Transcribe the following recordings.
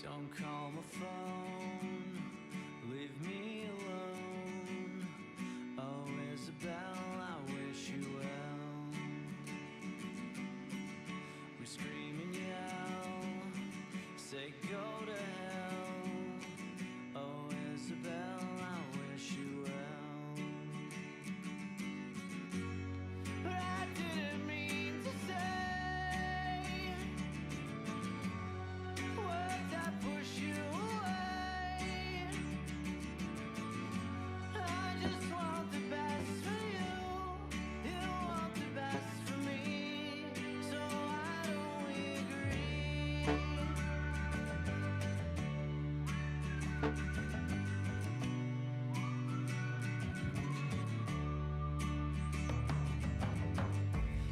Don't call my phone, leave me alone. Oh, Isabel, I wish you well. We scream and yell, say go to hell. Oh, Isabel, I wish you well. But I didn't mean to say words that push you away. I just want the best for you. You want the best for me. So why don't we agree?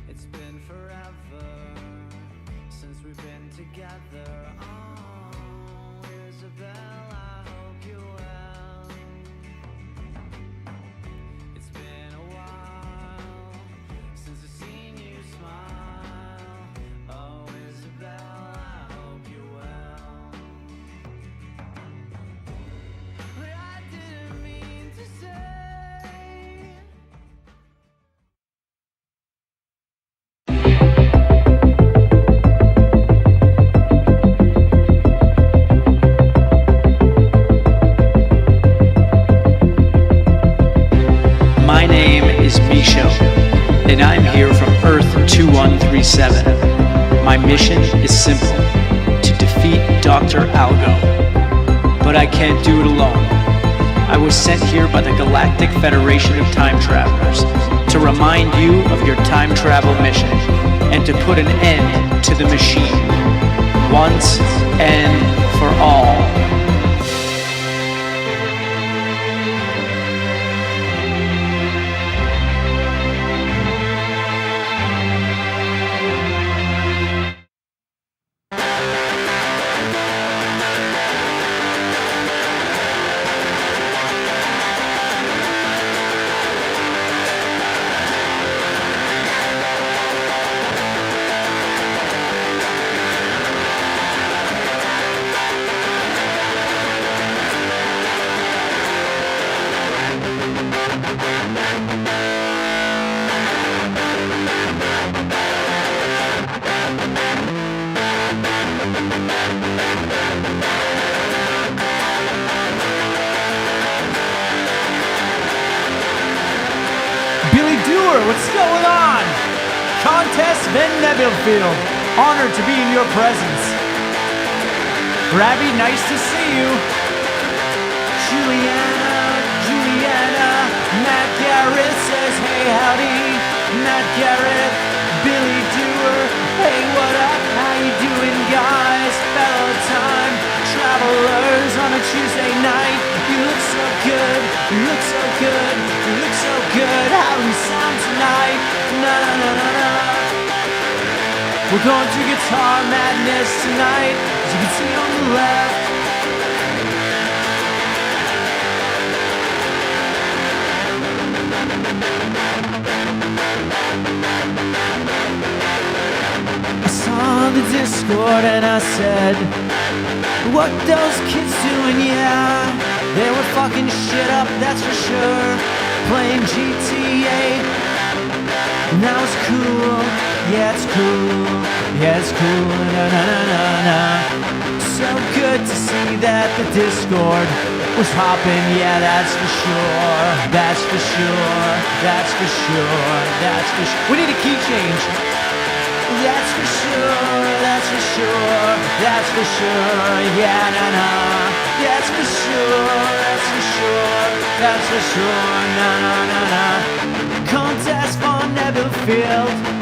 It's been forever since we've been together. Oh, Isabel, I hope you're well. 2137. My mission is simple: to defeat Dr. Algo. But I can't do it alone. I was sent here by the Galactic Federation of Time Travelers to remind you of your time travel mission and to put an end to the machine once and for all. What's going on? Contest Van Nebelfield, honored to be in your presence. Rabbi, nice to see you. Juliana, Matt Garrett says, hey howdy. Matt Garrett, Billy Dewar, hey what up, how you doing guys? Fellow time travelers on a Tuesday night. You look so good, you look so good, you look so good. How do we sound tonight? Na na na na na. We're going to guitar madness tonight, as you can see on the left. I saw the Discord and I said, what those kids doing? Yeah, they were fucking shit up, that's for sure. Playing GTA, now it's cool. Yeah, it's cool. Yeah, it's cool. Na na na na na. So good to see that the Discord was hopping. Yeah, that's for sure. That's for sure. That's for sure. That's for sure. We need a key change. That's for sure. That's for sure. That's for sure. Yeah, na na. That's for sure. That's for sure. That's for sure. Na na na na. Contest for Nebelfield.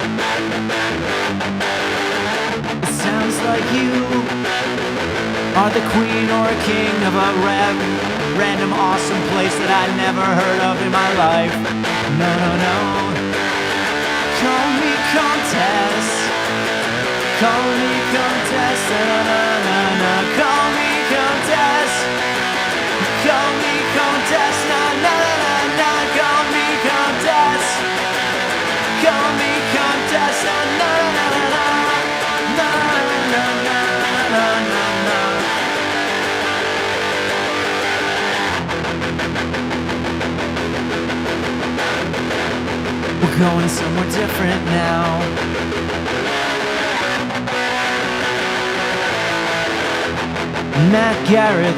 It sounds like you are the queen or a king of a random awesome place that I never heard of in my life. No, no, no. Call me Contest. Call me Contest. Na na na na. Call me Contest. Call me Contest. Na na na na. Call me Contest. Call me Contest. Na na na na. Na na na na na na. We're going somewhere different now. Matt Garrett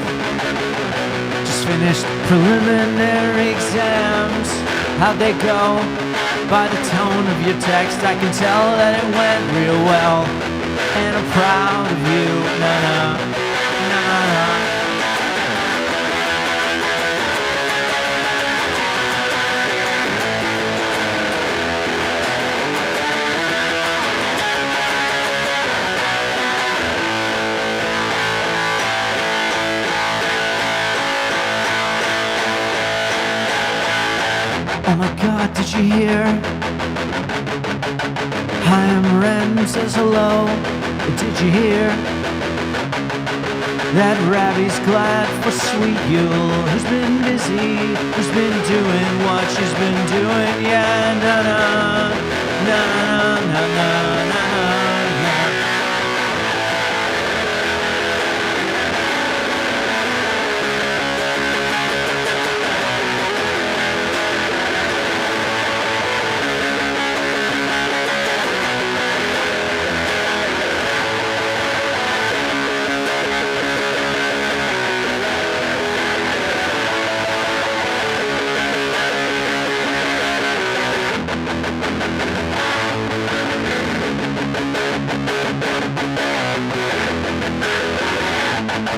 just finished preliminary exams. How'd they go? By the tone of your text, I can tell that it went real well. And I'm proud of you. Na-na, na-na. Oh my God, did you hear? Hi, I'm Ren says hello. Did you hear? That Rabbi's glad for sweet Yule. Who's been busy? Who's been doing what she's been doing? Yeah, na na na na na na na na.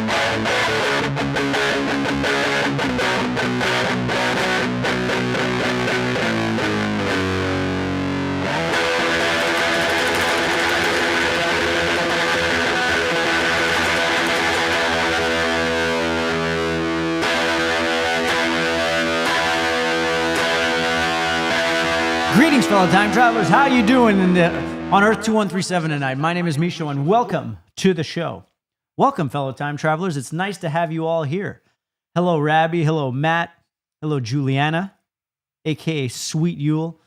Greetings, fellow time travelers. How you doing on Earth 2137 tonight? My name is MISCHO, and welcome to the show. Welcome, fellow time travelers. It's nice to have you all here. Hello, Rabbi. Hello, Matt. Hello, Juliana, a.k.a. Sweet Yule.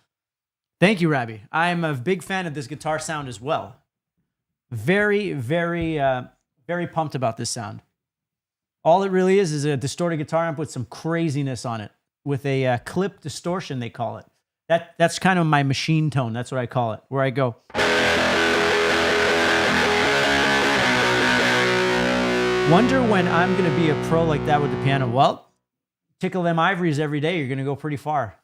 Thank you, Rabbi. I'm a big fan of this guitar sound as well. Very pumped about this sound. All it really is a distorted guitar amp with some craziness on it, with a clip distortion, they call it. That's kind of my machine tone. That's what I call it, where I go. Wonder when I'm going to be a pro like that with the piano. Well, tickle them ivories every day. You're going to go pretty far.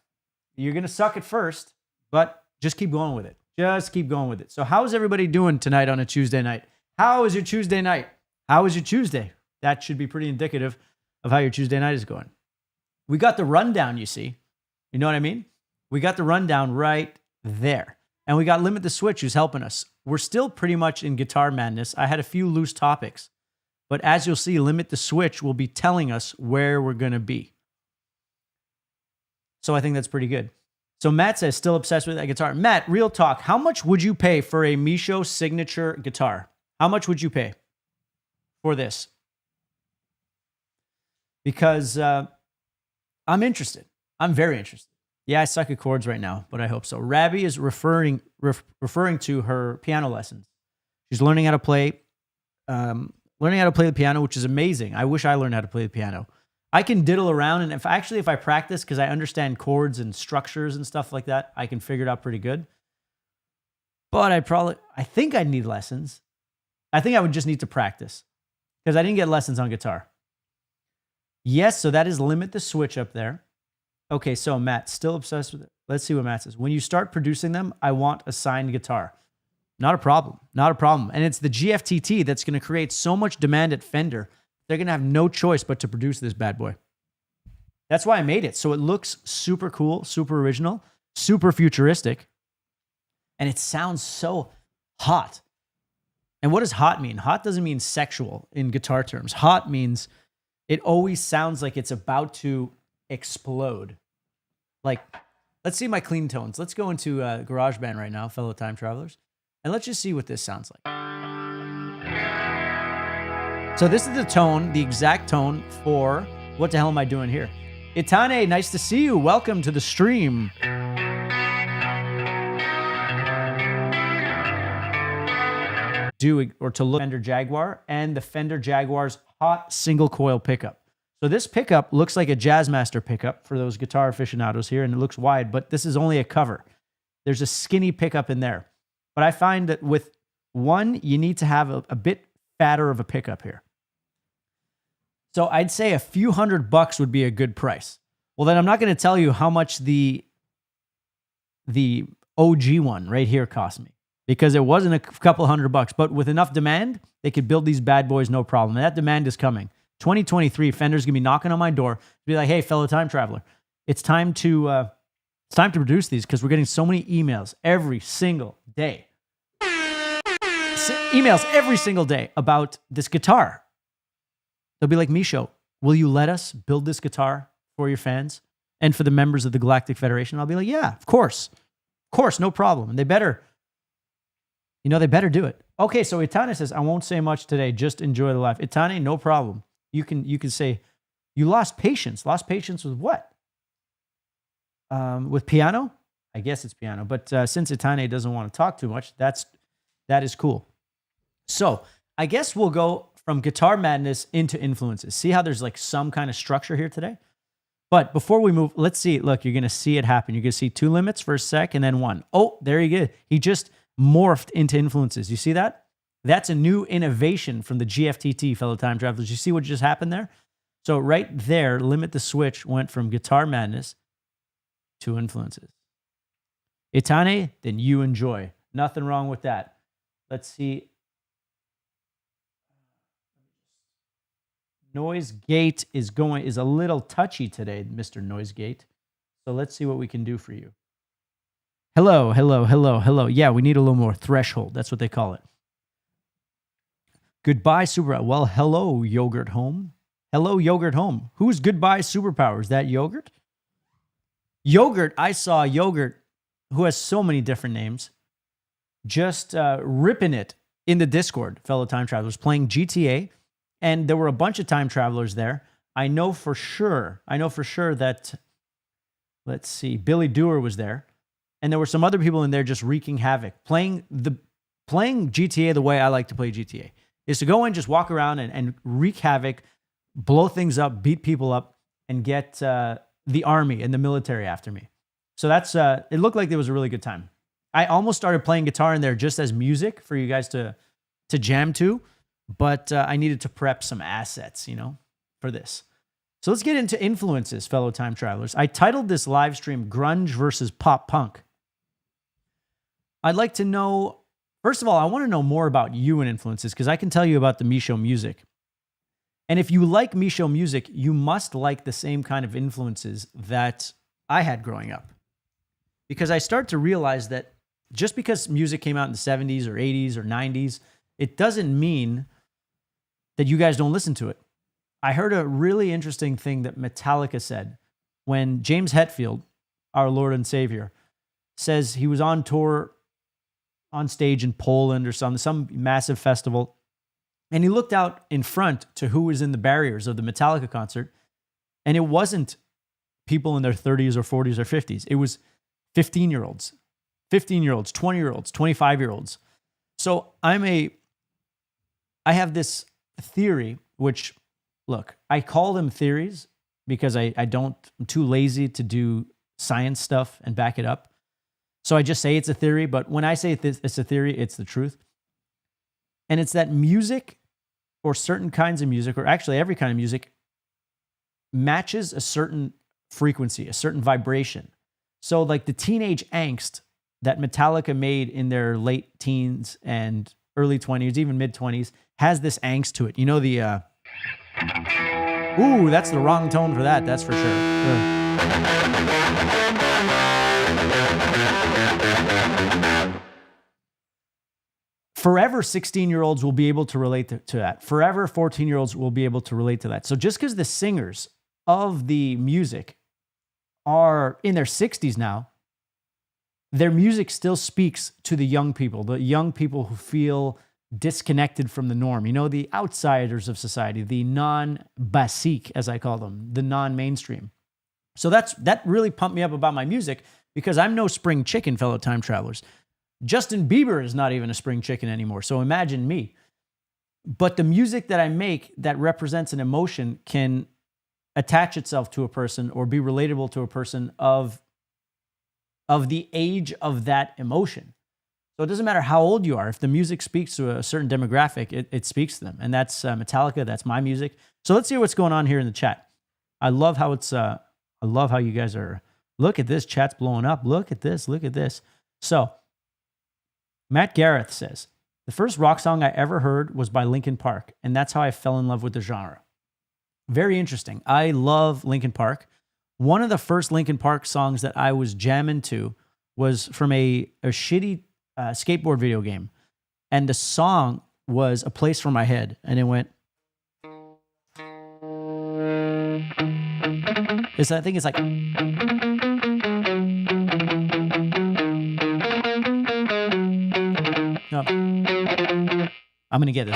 You're going to suck at first, but just keep going with it. Just keep going with it. So how's everybody doing tonight on a Tuesday night? How is your Tuesday night? How is your Tuesday? That should be pretty indicative of how your Tuesday night is going. We got the rundown, you see. You know what I mean? We got the rundown right there. And we got Limit the Switch who's helping us. We're still pretty much in guitar madness. I had a few loose topics. But as you'll see, Limit the Switch will be telling us where we're going to be. So I think that's pretty good. So Matt says, still obsessed with that guitar. Matt, real talk. How much would you pay for a MISCHO signature guitar? How much would you pay for this? Because I'm interested. I'm very interested. Yeah, I suck at chords right now, but I hope so. Rabbi is referring to her piano lessons. She's learning how to play the piano, which is amazing. I wish I learned how to play the piano. I can diddle around, and if I practice, because I understand chords and structures and stuff like that, I can figure it out pretty good. But I think I'd need lessons. I think I would just need to practice, because I didn't get lessons on guitar. Yes, so that is Limit the Switch up there. Okay, so Matt, still obsessed with it. Let's see what Matt says. When you start producing them, I want a signed guitar. Not a problem. Not a problem. And it's the GFTT that's going to create so much demand at Fender. They're going to have no choice but to produce this bad boy. That's why I made it. So it looks super cool, super original, super futuristic. And it sounds so hot. And what does hot mean? Hot doesn't mean sexual in guitar terms. Hot means it always sounds like it's about to explode. Like, let's see my clean tones. Let's go into GarageBand right now, fellow time travelers, and let's just see what this sounds like. So this is the tone, the exact tone for What the Hell Am I Doing Here? Itane, nice to see you. Welcome to the stream. To look Fender Jaguar and the Fender Jaguar's hot single coil pickup. So this pickup looks like a Jazzmaster pickup for those guitar aficionados here, and it looks wide, but this is only a cover. There's a skinny pickup in there. But I find that with one, you need to have a bit fatter of a pickup here. So I'd say a few $100 would be a good price. Well, then I'm not going to tell you how much the OG one right here cost me, because it wasn't a couple $100, but with enough demand, they could build these bad boys no problem. And that demand is coming. 2023, Fender's gonna be knocking on my door to be like, "Hey, fellow time traveler, it's time to produce these, because we're getting so many emails every single day, emails every single day about this guitar." They'll be like, "MISCHO, will you let us build this guitar for your fans and for the members of the Galactic Federation?" I'll be like, "Yeah, of course, no problem." And they better do it. Okay, so Itane says, "I won't say much today. Just enjoy the life." Itane, no problem. You can say, you lost patience. Lost patience with what? With piano? I guess it's piano. But since Itane doesn't want to talk too much, that is cool. So I guess we'll go from guitar madness into influences. See how there's like some kind of structure here today? But before we move, let's see. Look, you're going to see it happen. You're going to see two limits for a sec and then one. Oh, there you go. He just morphed into influences. You see that? That's a new innovation from the GFTT, fellow time travelers. You see what just happened there? So right there, Limit the Switch went from guitar madness to influences. Itane, then you enjoy. Nothing wrong with that. Let's see. Noise Gate is a little touchy today, Mr. Noise Gate. So let's see what we can do for you. Hello, hello, hello, hello. Yeah, we need a little more threshold. That's what they call it. Goodbye, super. Well, hello, Yogurt Home. Hello, Yogurt Home. Who's Goodbye Superpower? Is that Yogurt? Yogurt, I saw Yogurt, who has so many different names, just ripping it in the Discord, fellow time travelers, playing GTA. And there were a bunch of time travelers there. I know for sure that, let's see, Billy Dewar was there. And there were some other people in there just wreaking havoc, playing GTA the way I like to play GTA, is to go in, just walk around and wreak havoc, blow things up, beat people up, and get the army and the military after me. So that's it looked like it was a really good time. I almost started playing guitar in there just as music for you guys to jam to, but I needed to prep some assets, for this. So let's get into influences, fellow time travelers. I titled this live stream Grunge versus Pop Punk. I'd like to know, first of all, I want to know more about you and influences, because I can tell you about the MISCHO music. And if you like MISCHO music, you must like the same kind of influences that I had growing up. Because I start to realize that just because music came out in the 70s or 80s or 90s, it doesn't mean that you guys don't listen to it. I heard a really interesting thing that Metallica said when James Hetfield, our Lord and Savior, says he was on tour on stage in Poland or some massive festival, and he looked out in front to who was in the barriers of the Metallica concert, and it wasn't people in their 30s or 40s or 50s. It was 15-year-olds, 20-year-olds, 25-year-olds. So I have this theory, which, look, I call them theories because I'm too lazy to do science stuff and back it up. So I just say it's a theory, but when I say it's a theory, it's the truth. And it's that music, or certain kinds of music, or actually every kind of music, matches a certain frequency, a certain vibration. So like the teenage angst that Metallica made in their late teens and early 20s, even mid 20s, has this angst to it. You know, ooh, that's the wrong tone for that. That's for sure. Forever 16-year-olds will be able to relate to that. Forever 14-year-olds will be able to relate to that. So just because the singers of the music are in their 60s now, their music still speaks to the young people who feel disconnected from the norm. You know, the outsiders of society, the non-basique, as I call them, the non-mainstream. So that really pumped me up about my music, because I'm no spring chicken, fellow time travelers. Justin Bieber is not even a spring chicken anymore. So imagine me. But the music that I make that represents an emotion can attach itself to a person or be relatable to a person of the age of that emotion. So it doesn't matter how old you are. If the music speaks to a certain demographic, it speaks to them. And that's Metallica. That's my music. So let's see what's going on here in the chat. I love how you guys are. Look at this. Chat's blowing up. Look at this. Look at this. So Matt Gareth says, the first rock song I ever heard was by Linkin Park, and that's how I fell in love with the genre. Very interesting. I love Linkin Park. One of the first Linkin Park songs that I was jamming to was from a shitty skateboard video game. And the song was A Place for My Head. And it went... I think it's like... No. I'm going to get this.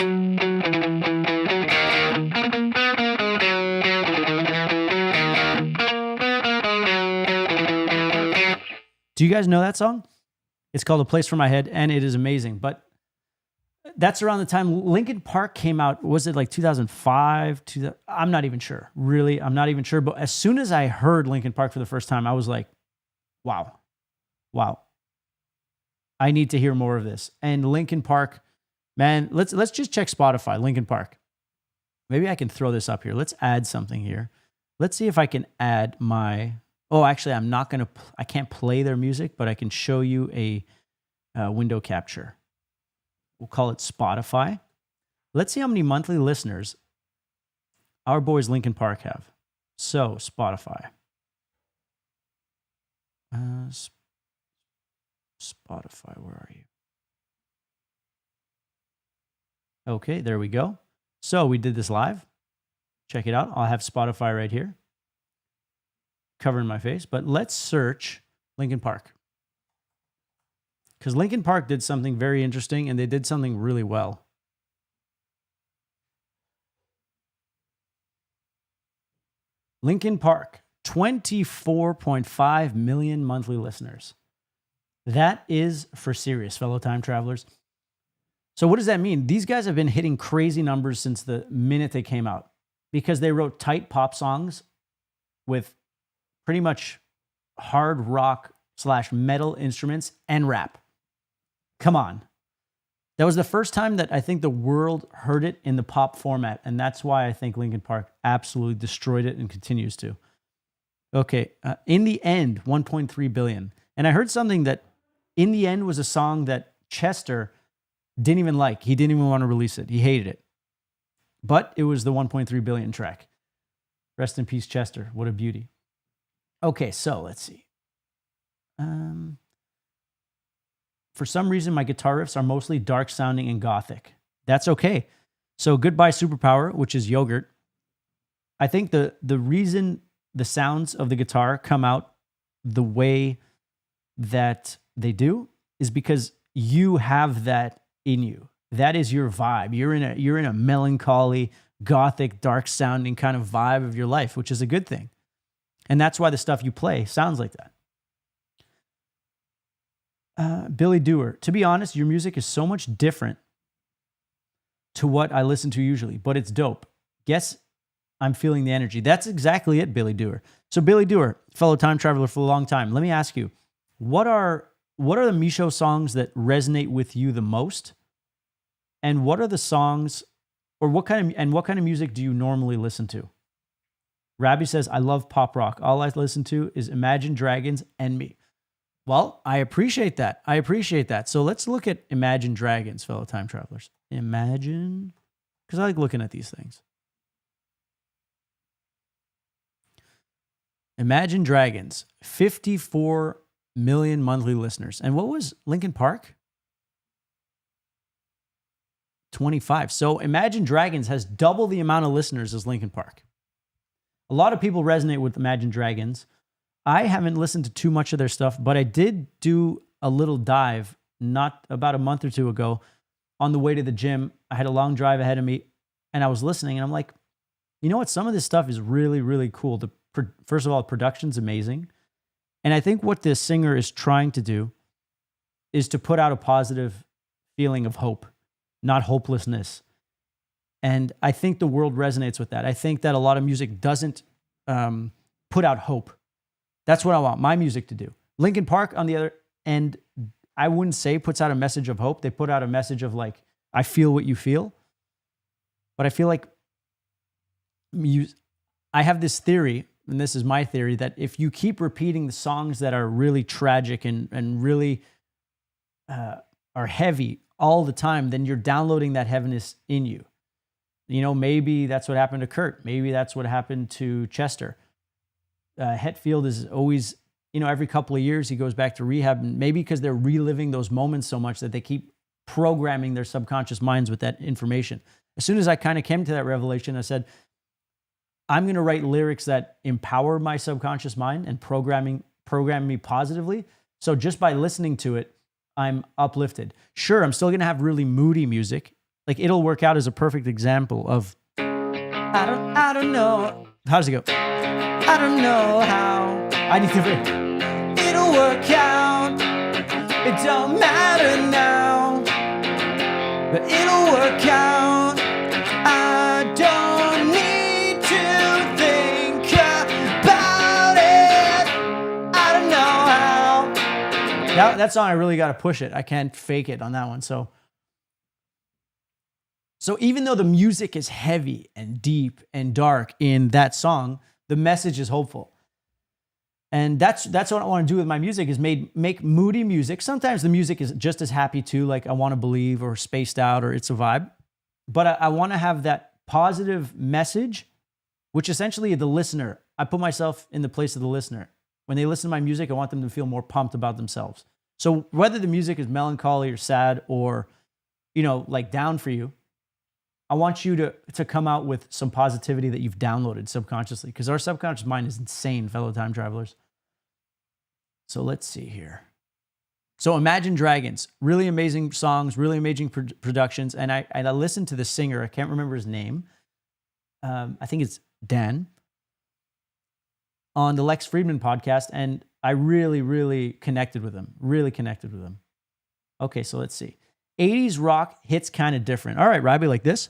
Do you guys know that song? It's called A Place for My Head, and it is amazing. But that's around the time Linkin Park came out. Was it like 2005? I'm not even sure. Really, I'm not even sure. But as soon as I heard Linkin Park for the first time, I was like, wow. I need to hear more of this. And Linkin Park, man, let's just check Spotify, Linkin Park. Maybe I can throw this up here. Let's add something here. Let's see if I can add my... Oh, actually, I can't play their music, but I can show you a window capture. We'll call it Spotify. Let's see how many monthly listeners our boys Linkin Park have. So, Spotify. Spotify, where are you? Okay, there we go. So we did this live. Check it out. I'll have Spotify right here, covering my face. But let's search Linkin Park. Because Linkin Park did something very interesting, and they did something really well. Linkin Park, 24.5 million monthly listeners. That is for serious, fellow time travelers. So what does that mean? These guys have been hitting crazy numbers since the minute they came out because they wrote tight pop songs with pretty much hard rock / metal instruments and rap. Come on. That was the first time that I think the world heard it in the pop format, and that's why I think Linkin Park absolutely destroyed it and continues to. Okay, In the End, 1.3 billion. And I heard something that In the End was a song that Chester didn't even like. He didn't even want to release it. He hated it. But it was the 1.3 billion track. Rest in peace, Chester. What a beauty. Okay, so let's see. For some reason, my guitar riffs are mostly dark sounding and gothic. That's okay. So Goodbye Superpower, which is Yogurt. I think the reason the sounds of the guitar come out the way that they do is because you have that in you. That is your vibe. You're in a melancholy, gothic, dark sounding kind of vibe of your life, which is a good thing. And that's why the stuff you play sounds like that. Billy Dewar, to be honest, your music is so much different to what I listen to usually, but it's dope. Guess I'm feeling the energy. That's exactly it, Billy Dewar. So Billy Dewar, fellow time traveler for a long time, let me ask you, what are the MISCHO songs that resonate with you the most? And what are the songs, or what kind of music do you normally listen to? Rabbi says, I love pop rock. All I listen to is Imagine Dragons and me. Well, I appreciate that. So let's look at Imagine Dragons, fellow time travelers. Imagine, because I like looking at these things. Imagine Dragons, 54 million monthly listeners. And what was Linkin Park? 25. So Imagine Dragons has double the amount of listeners as Linkin Park. A lot of people resonate with Imagine Dragons. I haven't listened to too much of their stuff, but I did do a little dive not about a month or two ago on the way to the gym. I had a long drive ahead of me and I was listening and I'm like, you know what? Some of this stuff is really, really cool. First of all, production's amazing. And I think what this singer is trying to do is to put out a positive feeling of hope, not hopelessness. And I think the world resonates with that. I think that a lot of music doesn't put out hope. That's what I want my music to do. Linkin Park, on the other end, I wouldn't say puts out a message of hope. They put out a message of like, I feel what you feel. But I feel like I have this theory, and this is my theory, that if you keep repeating the songs that are really tragic and really are heavy all the time, then you're downloading that heaviness in you. You know, maybe that's what happened to Kurt. Maybe that's what happened to Chester. Hetfield is always, every couple of years he goes back to rehab, and maybe because they're reliving those moments so much that they keep programming their subconscious minds with that information. As soon as I kind of came to that revelation, I said, I'm going to write lyrics that empower my subconscious mind and program me positively. So just by listening to it, I'm uplifted. Sure, I'm still going to have really moody music. Like It'll Work Out is a perfect example of, I don't know. How does it go? I don't know how. I need to. It'll work out. It don't matter now. But it'll work out. I don't need to think about it. I don't know how. That song, I really got to push it. I can't fake it on that one. So even though the music is heavy and deep and dark in that song, the message is hopeful. And that's what I want to do with my music is make moody music. Sometimes the music is just as happy too, like I Want to Believe or Spaced Out or It's a Vibe. But I want to have that positive message which essentially the listener, I put myself in the place of the listener. When they listen to my music, I want them to feel more pumped about themselves. So whether the music is melancholy or sad or, like down for you, I want you to come out with some positivity that you've downloaded subconsciously, because our subconscious mind is insane, fellow time travelers. So let's see here. So Imagine Dragons, really amazing songs, really amazing productions. And I listened to the singer. I can't remember his name. I think it's Dan, on the Lex Friedman podcast. And I really, really connected with him. Okay, so let's see. 80s rock hits kind of different. All right, Robbie, like this.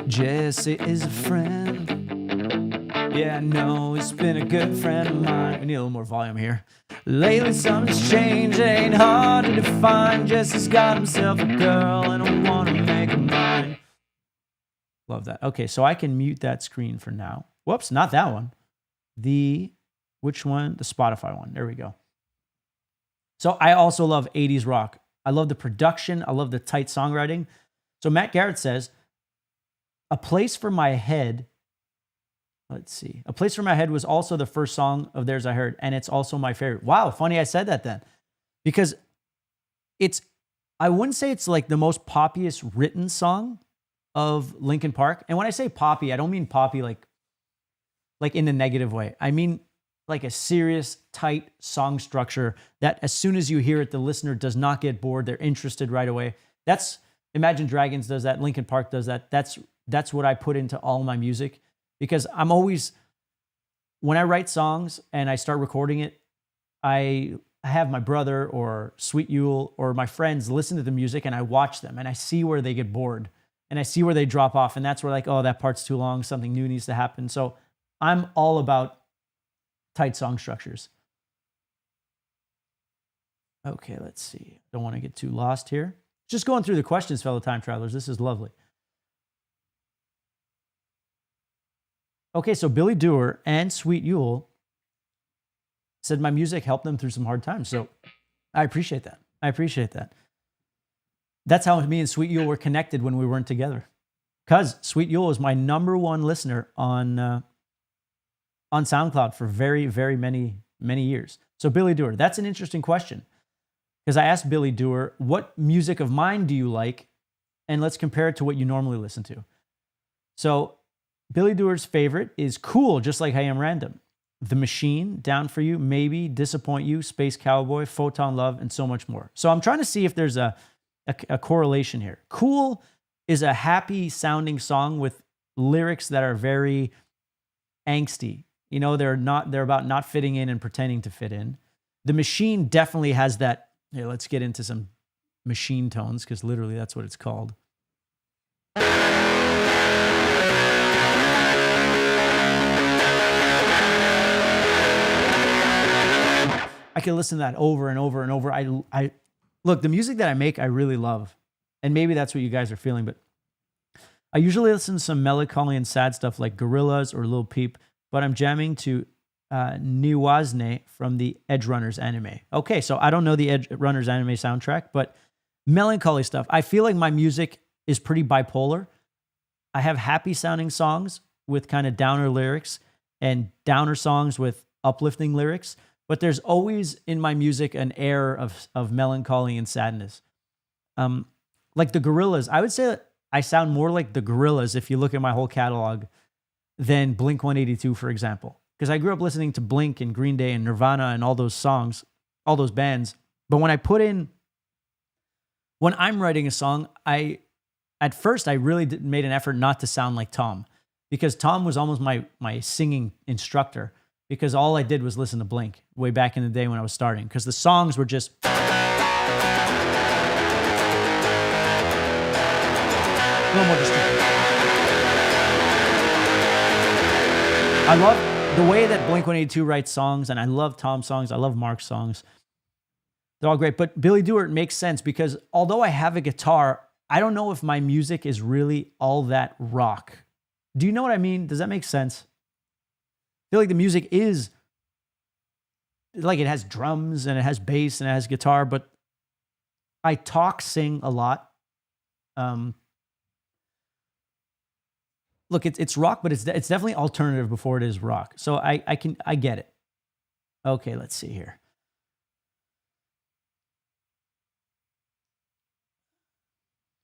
Jesse is a friend. Yeah, I know he's been a good friend of mine. We need a little more volume here. Lately something's changed, it ain't hard to define. Jesse's got himself a girl and I want to make her mine. Love that. Okay, so I can mute that screen for now. Whoops, not that one. Which one? The Spotify one. There we go. So I also love 80s rock. I love the production. I love the tight songwriting. So Matt Garrett says, A Place for My Head. Let's see. A Place for My Head was also the first song of theirs I heard, and it's also my favorite. Wow, funny I said that then. Because I wouldn't say it's like the most poppiest written song of Linkin Park. And when I say poppy, I don't mean poppy like in the negative way. I mean like a serious, tight song structure that as soon as you hear it, the listener does not get bored. They're interested right away. That's Imagine Dragons does that. Linkin Park does that. That's what I put into all my music. Because I'm always, when I write songs and I start recording it, I have my brother or Sweet Yule or my friends listen to the music and I watch them and I see where they get bored and I see where they drop off. And that's where like, oh, that part's too long. Something new needs to happen. So I'm all about tight song structures. Okay, let's see. Don't want to get too lost here. Just going through the questions, fellow time travelers. This is lovely. Okay, so Billy Dewar and Sweet Yule said my music helped them through some hard times. So I appreciate that. That's how me and Sweet Yule were connected when we weren't together. Because Sweet Yule was my #1 listener on SoundCloud for very, very many, many years. So Billy Dewar, that's an interesting question. Because I asked Billy Dewar, what music of mine do you like? And let's compare it to what you normally listen to. So Billy Dewar's favorite is Cool, Just Like I Am Random, The Machine, Down For You, Maybe, Disappoint You, Space Cowboy, Photon Love, and so much more. So I'm trying to see if there's a correlation here. Cool is a happy sounding song with lyrics that are very angsty. They're about not fitting in and pretending to fit in. The Machine definitely has that. Here, let's get into some machine tones because literally that's what it's called. I can listen to that over and over and over. I look, the music that I make, I really love. And maybe that's what you guys are feeling, but I usually listen to some melancholy and sad stuff like Gorillaz or Lil Peep, but I'm jamming to Niwazne from the Edge Runners anime. Okay, so I don't know the Edge Runners anime soundtrack, but melancholy stuff. I feel like my music is pretty bipolar. I have happy sounding songs with kind of downer lyrics and downer songs with uplifting lyrics. But there's always in my music an air of melancholy and sadness. Like the Gorillaz, I would say that I sound more like the Gorillaz if you look at my whole catalog than Blink-182, for example. Because I grew up listening to Blink and Green Day and Nirvana and all those songs, all those bands. But when I'm writing a song, at first I really made an effort not to sound like Tom. Because Tom was almost my singing instructor. Because all I did was listen to Blink way back in the day when I was starting. Because the songs were just... A little more distinct. I love the way that Blink-182 writes songs, and I love Tom's songs. I love Mark's songs. They're all great. But Billy Dewar makes sense because although I have a guitar, I don't know if my music is really all that rock. Do you know what I mean? Does that make sense? I feel like the music is like it has drums and it has bass and it has guitar, but I talk, sing a lot. Look, it's rock, but it's definitely alternative before it is rock. So I get it. Okay, let's see here.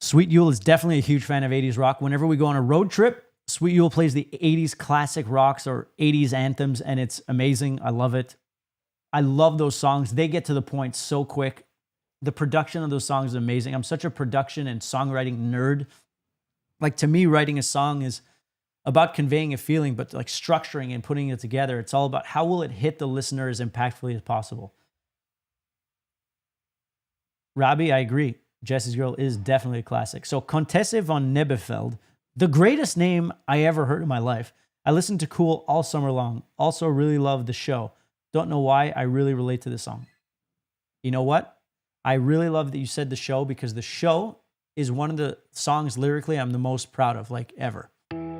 Sweet Yule is definitely a huge fan of 80s rock. Whenever we go on a road trip, Sweet Yule plays the 80s classic rocks or 80s anthems, and it's amazing. I love it. I love those songs. They get to the point so quick. The production of those songs is amazing. I'm such a production and songwriting nerd. Like, to me, writing a song is about conveying a feeling, but like structuring and putting it together. It's all about how will it hit the listener as impactfully as possible. Robbie, I agree. Jesse's Girl is definitely a classic. So Contesse von Nebefeld, the greatest name I ever heard in my life. I listened to Cool all summer long. Also really love the show. Don't know why, I really relate to this song. You know what? I really love that you said the show, because the show is one of the songs lyrically I'm the most proud of, like, ever.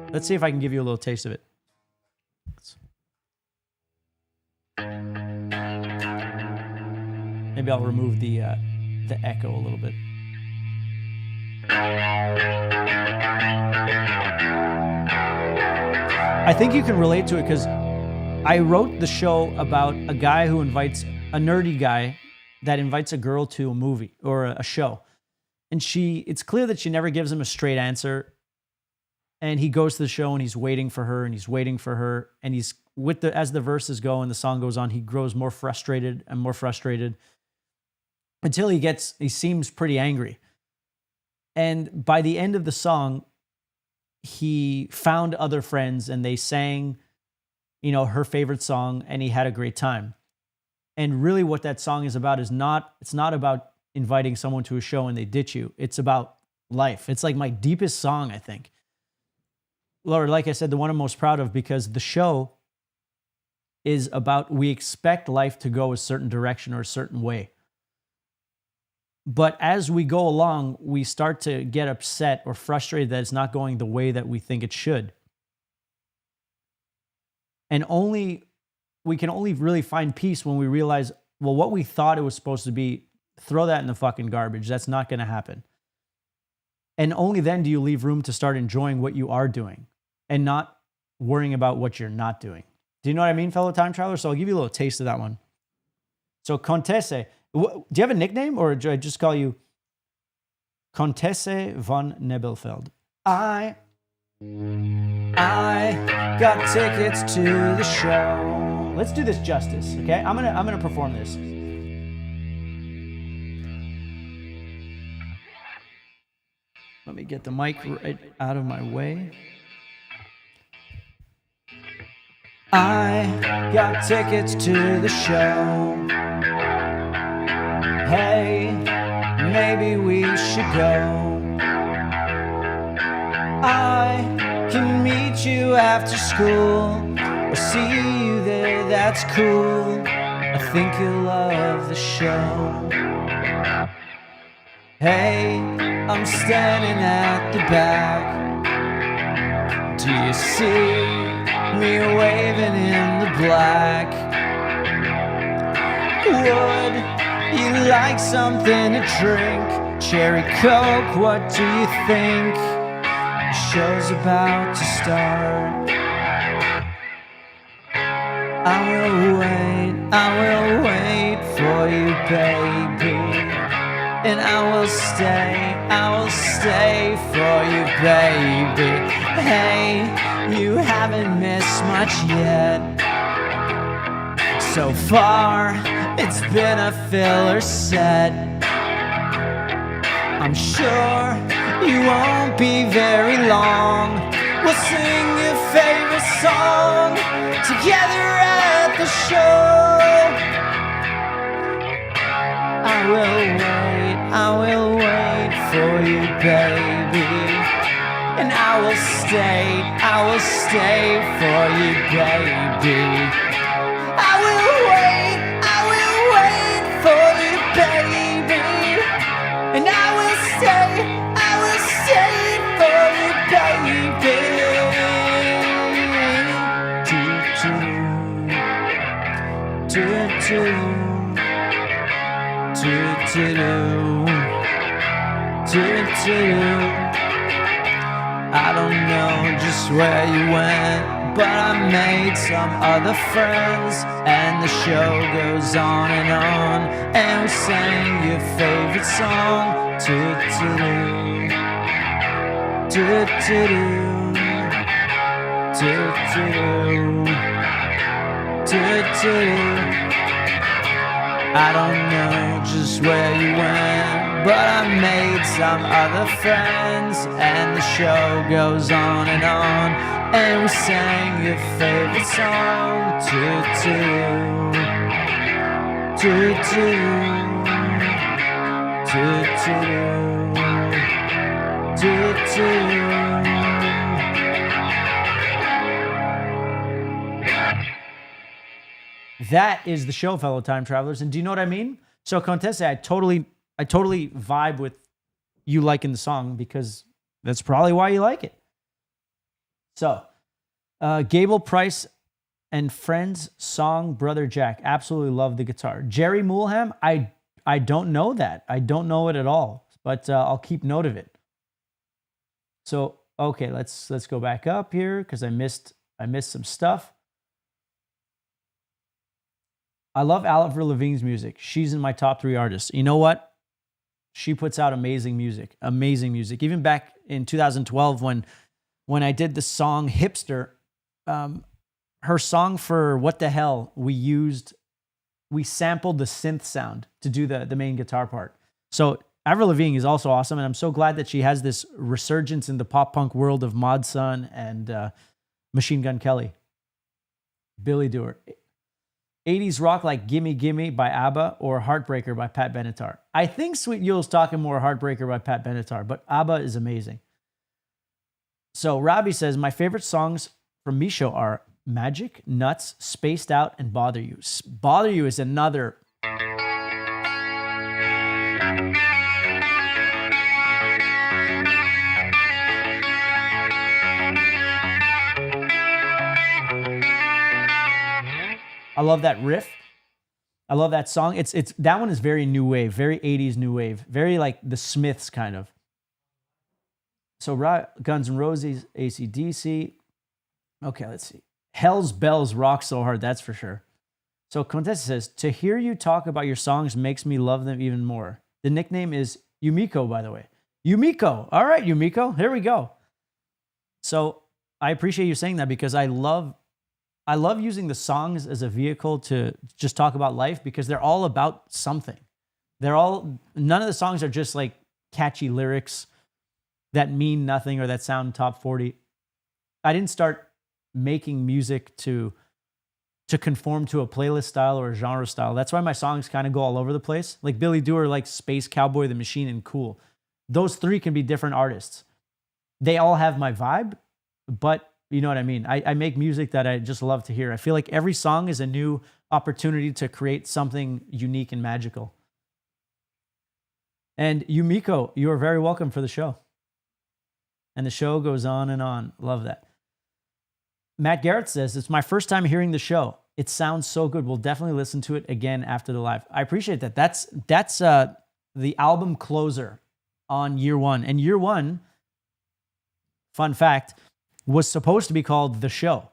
Let's see if I can give you a little taste of it. Maybe I'll remove the echo a little bit. I think you can relate to it because I wrote the show about a guy who invites, a nerdy guy that invites a girl to a movie or a show. And it's clear that she never gives him a straight answer. And he goes to the show and he's waiting for her and he's waiting for her. And he's as the verses go and the song goes on, he grows more frustrated and more frustrated until he seems pretty angry. And by the end of the song, he found other friends and they sang, her favorite song, and he had a great time. And really what that song is about it's not about inviting someone to a show and they ditch you. It's about life. It's like my deepest song, I think. Lord, like I said, the one I'm most proud of, because the show is about, we expect life to go a certain direction or a certain way. But as we go along, we start to get upset or frustrated that it's not going the way that we think it should. And we can only really find peace when we realize, well, what we thought it was supposed to be, throw that in the fucking garbage. That's not going to happen. And only then do you leave room to start enjoying what you are doing and not worrying about what you're not doing. Do you know what I mean, fellow time travelers? So I'll give you a little taste of that one. So Contesse, do you have a nickname, or do I just call you Contesse von Nebelfeld? I got tickets to the show. Let's do this justice, okay? I'm gonna perform this. Let me get the mic right out of my way. I got tickets to the show. Hey, maybe we should go. I can meet you after school or see you there, that's cool. I think you'll love the show. Hey, I'm standing at the back. Do you see me waving in the black? Would you like something to drink? Cherry Coke, what do you think? The show's about to start. I will wait for you, baby. And I will stay for you, baby. Hey, you haven't missed much yet. So far, it's been a filler set. I'm sure you won't be very long. We'll sing your favorite song together at the show. I will wait for you, baby. And I will stay for you, baby. I will wait for you, baby. And I will stay for you, baby. Do. I don't know just where you went, but I made some other friends, and the show goes on, and we sang your favorite song. I don't know just where you went, but I made some other friends, and the show goes on, and we sang your favorite song. That is the show, fellow time travelers. And do you know what I mean? So, Contessa, I totally vibe with you liking the song, because that's probably why you like it. So, Gable Price and Friends song, Brother Jack. Absolutely love the guitar. Jerry Mulham, I don't know that. I don't know it at all, but I'll keep note of it. So, okay, let's go back up here, because I missed some stuff. I love Avril Lavigne's music. She's in my top 3 artists. You know what? She puts out amazing music. Even back in 2012, when I did the song Hipster, her song for What the Hell, we sampled the synth sound to do the main guitar part. So Avril Lavigne is also awesome, and I'm so glad that she has this resurgence in the pop punk world of Mod Sun and Machine Gun Kelly. Billy Dewar. 80s rock like Gimme Gimme by ABBA or Heartbreaker by Pat Benatar. I think Sweet Yule's talking more Heartbreaker by Pat Benatar, but ABBA is amazing. So Robbie says, my favorite songs from MISCHO are Magic, Nuts, Spaced Out, and Bother You. Bother You is another... I love that riff. I love that song. It's that one is very new wave, very 80s new wave, very like the Smiths kind of. So Guns N' Roses, AC/DC. Okay, let's see. Hell's Bells rock so hard, that's for sure. So Contessa says, to hear you talk about your songs makes me love them even more. The nickname is Yumiko, by the way. Yumiko. All right, Yumiko. Here we go. So I appreciate you saying that, because I love using the songs as a vehicle to just talk about life, because they're all about something. None of the songs are just like catchy lyrics that mean nothing or that sound top 40. I didn't start making music to conform to a playlist style or a genre style. That's why my songs kind of go all over the place. Like Billy Dewar, like Space Cowboy, The Machine, and Cool. Those 3 can be different artists. They all have my vibe, but you know what I mean? I make music that I just love to hear. I feel like every song is a new opportunity to create something unique and magical. And Yumiko, you are very welcome for the show. And the show goes on and on. Love that. Matt Garrett says, it's my first time hearing the show. It sounds so good. We'll definitely listen to it again after the live. I appreciate that. That's the album closer on Year One. And Year One, fun fact, was supposed to be called The Show,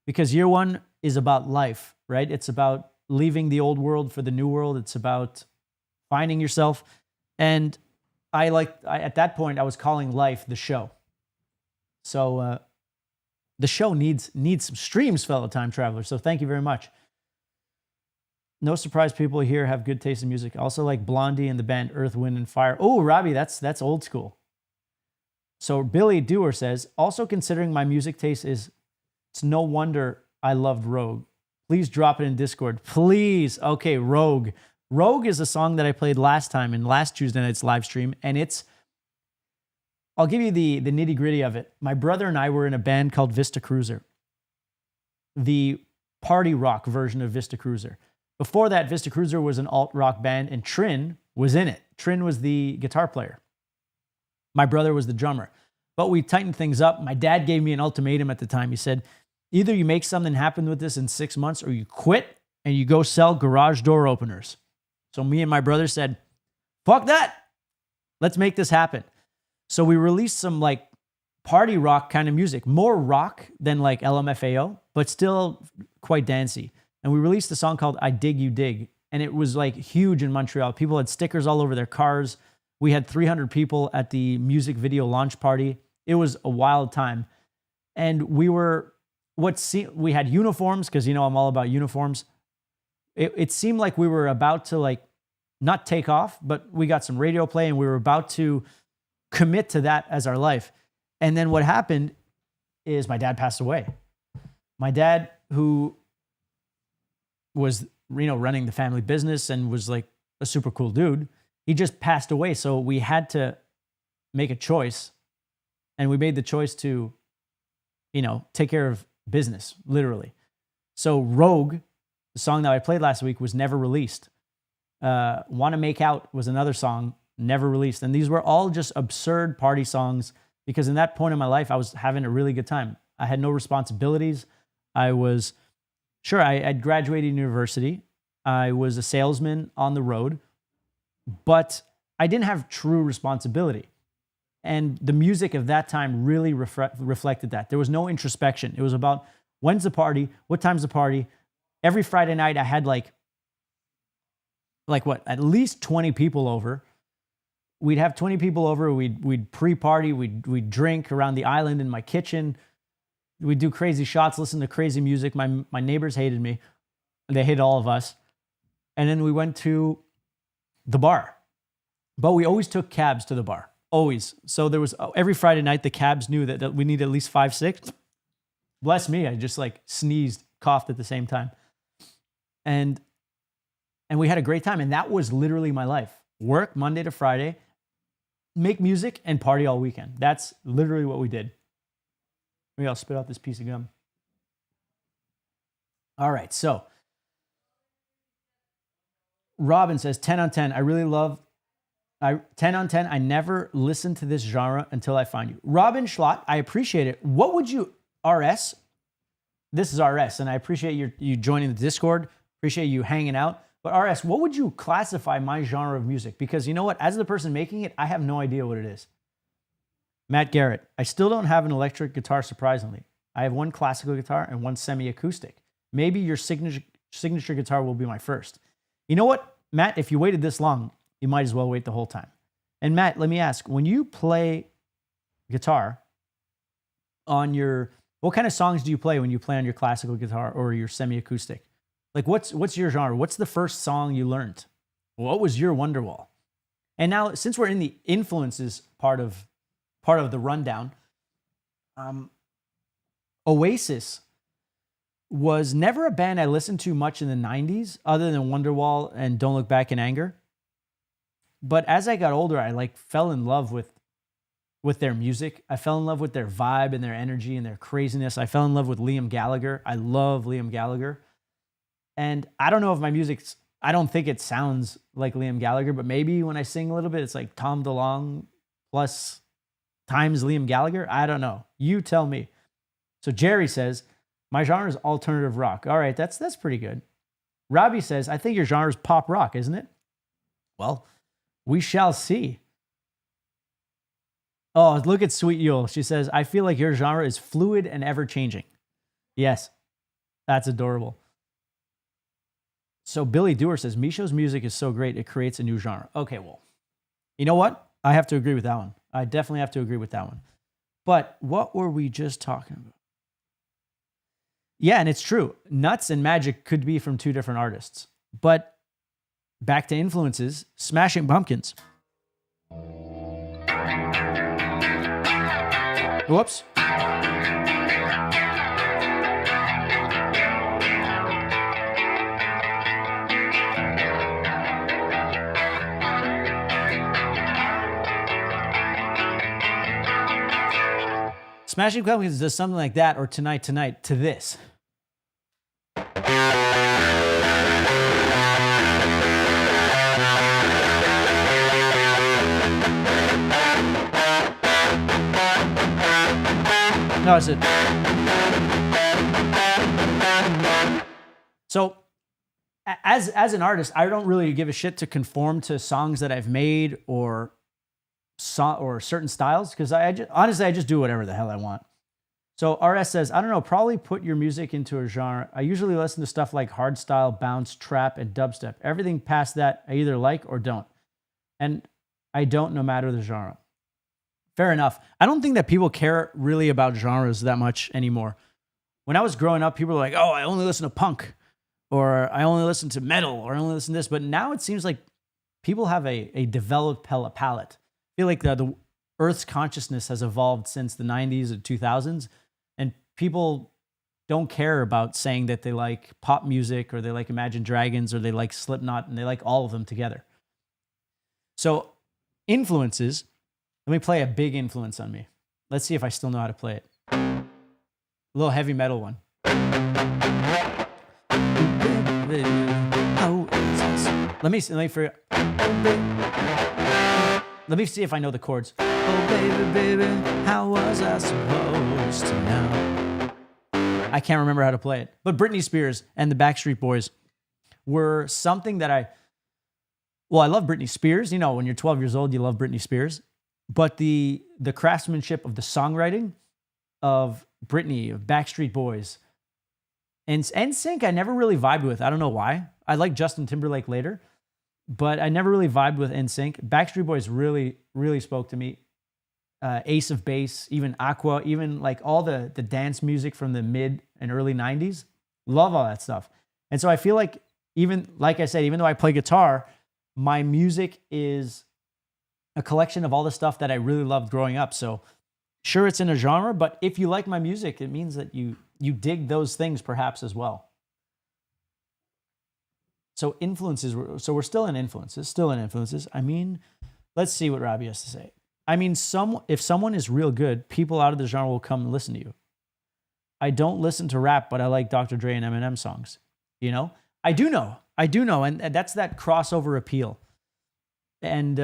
because Year One is about life, right? It's about leaving the old world for the new world. It's about finding yourself. And at that point, I was calling life The Show. So the show needs some streams, fellow time travelers. So thank you very much. No surprise people here have good taste in music. Also like Blondie and the band Earth, Wind, and Fire. Oh, Robbie, that's old school. So Billy Dewar says, also considering my music taste it's no wonder I loved Rogue. Please drop it in Discord. Please. Okay, Rogue. Rogue is a song that I played last time in last Tuesday night's live stream, and I'll give you the nitty gritty of it. My brother and I were in a band called Vista Cruiser, the party rock version of Vista Cruiser. Before that, Vista Cruiser was an alt rock band, and Trin was in it. Trin was the guitar player. My brother was the drummer. But we tightened things up. My dad gave me an ultimatum at the time. He said, either you make something happen with this in 6 months, or you quit and you go sell garage door openers. So me and my brother said, fuck that. let's make this happen. So we released some like party rock kind of music, more rock than like LMFAO, but still quite dancey. And we released a song called I Dig You Dig. And it was like huge in Montreal. People had stickers all over their cars. We had 300 people at the music video launch party. It was a wild time. And we had uniforms, because I'm all about uniforms. It seemed like we were about to like not take off, but we got some radio play and we were about to commit to that as our life. And then what happened is my dad passed away. My dad, who was, running the family business and was like a super cool dude, he just passed away. So we had to make a choice. And we made the choice to, take care of business, literally. So Rogue, the song that I played last week, was never released. Wanna Make Out was another song, never released. And these were all just absurd party songs, because in that point in my life, I was having a really good time. I had no responsibilities. I was, sure, I'd graduated university. I was a salesman on the road, but I didn't have true responsibility. And the music of that time really reflected that. There was no introspection. It was about, when's the party? What time's the party? Every Friday night I had like what, at least 20 people over. We'd have 20 people over. We'd pre-party. We'd drink around the island in my kitchen. We'd do crazy shots, listen to crazy music. My neighbors hated me. They hated all of us. And then we went to the bar. But we always took cabs to the bar. Always. So there was, every Friday night, the cabs knew that we needed at least 5, 6. Bless me, I just like sneezed, coughed at the same time. And we had a great time. And that was literally my life. Work Monday to Friday, make music, and party all weekend. That's literally what we did. Maybe I'll spit out this piece of gum. All right, so Robin says, 10 on 10. I really love 10 on 10. I never listened to this genre until I found you. Robin Schlott, I appreciate it. What would you, RS? This is RS, and I appreciate you joining the Discord. Appreciate you hanging out. But RS, what would you classify my genre of music? Because you know what? As the person making it, I have no idea what it is. Matt Garrett, I still don't have an electric guitar, surprisingly. I have one classical guitar and one semi-acoustic. Maybe your signature guitar will be my first. You know what, Matt? If you waited this long, you might as well wait the whole time. And Matt, let me ask, when you play guitar on what kind of songs do you play when you play on your classical guitar or your semi-acoustic? Like what's your genre? What's the first song you learned? What was your Wonderwall? And now, since we're in the influences part of the rundown, Oasis was never a band I listened to much in the 90s, other than Wonderwall and Don't Look Back in Anger. But as I got older, I fell in love with their music. I fell in love with their vibe and their energy and their craziness. I fell in love with Liam Gallagher. I love Liam Gallagher. And I don't know if my I don't think it sounds like Liam Gallagher, but maybe when I sing a little bit, it's like Tom DeLonge plus times Liam Gallagher. I don't know. You tell me. So Jerry says, my genre is alternative rock. All right, that's pretty good. Robbie says, I think your genre is pop rock, isn't it? Well, we shall see. Oh, look at Sweet Yule. She says, I feel like your genre is fluid and ever-changing. Yes, that's adorable. So Billy Dewar says, Mischo's music is so great, it creates a new genre. Okay, well, you know what? I have to agree with that one. I definitely have to agree with that one. But what were we just talking about? Yeah, and it's true. Nuts and Magic could be from two different artists. But back to influences, Smashing Pumpkins. Whoops. Smashing Pumpkins does something like that, or Tonight Tonight, to this. No, it's it. So, as an artist, I don't really give a shit to conform to songs that I've made or or certain styles because honestly, I just do whatever the hell I want. So RS says, I don't know, probably put your music into a genre. I usually listen to stuff like hardstyle, bounce, trap, and dubstep. Everything past that, I either like or don't. And I don't, no matter the genre. Fair enough. I don't think that people care really about genres that much anymore. When I was growing up, people were like, oh, I only listen to punk, or I only listen to metal, or I only listen to this. But now it seems like people have a developed palette. I feel like the Earth's consciousness has evolved since the 90s and 2000s. And people don't care about saying that they like pop music or they like Imagine Dragons or they like Slipknot and they like all of them together. So influences, let me play a big influence on me. Let's see if I still know how to play it. A little heavy metal one. Let me figure. Let me see if I know the chords. Oh, baby, baby, how was I supposed to know? I can't remember how to play it. But Britney Spears and the Backstreet Boys were something that I love Britney Spears. You know, when you're 12 years old, you love Britney Spears. But the craftsmanship of the songwriting of Britney, of Backstreet Boys, and NSYNC, I never really vibed with. I don't know why. I like Justin Timberlake later, but I never really vibed with NSYNC. Backstreet Boys really, really spoke to me. Ace of Base, even Aqua, even like all the dance music from the mid and early 90s. Love all that stuff. And so I feel like like I said, even though I play guitar, my music is a collection of all the stuff that I really loved growing up. So sure, it's in a genre, but if you like my music, it means that you dig those things perhaps as well. So influences, so we're still in influences. I mean, let's see what Robbie has to say. I mean, if someone is real good, people out of the genre will come and listen to you. I don't listen to rap, but I like Dr. Dre and Eminem songs. You know? I do know. And that's that crossover appeal. And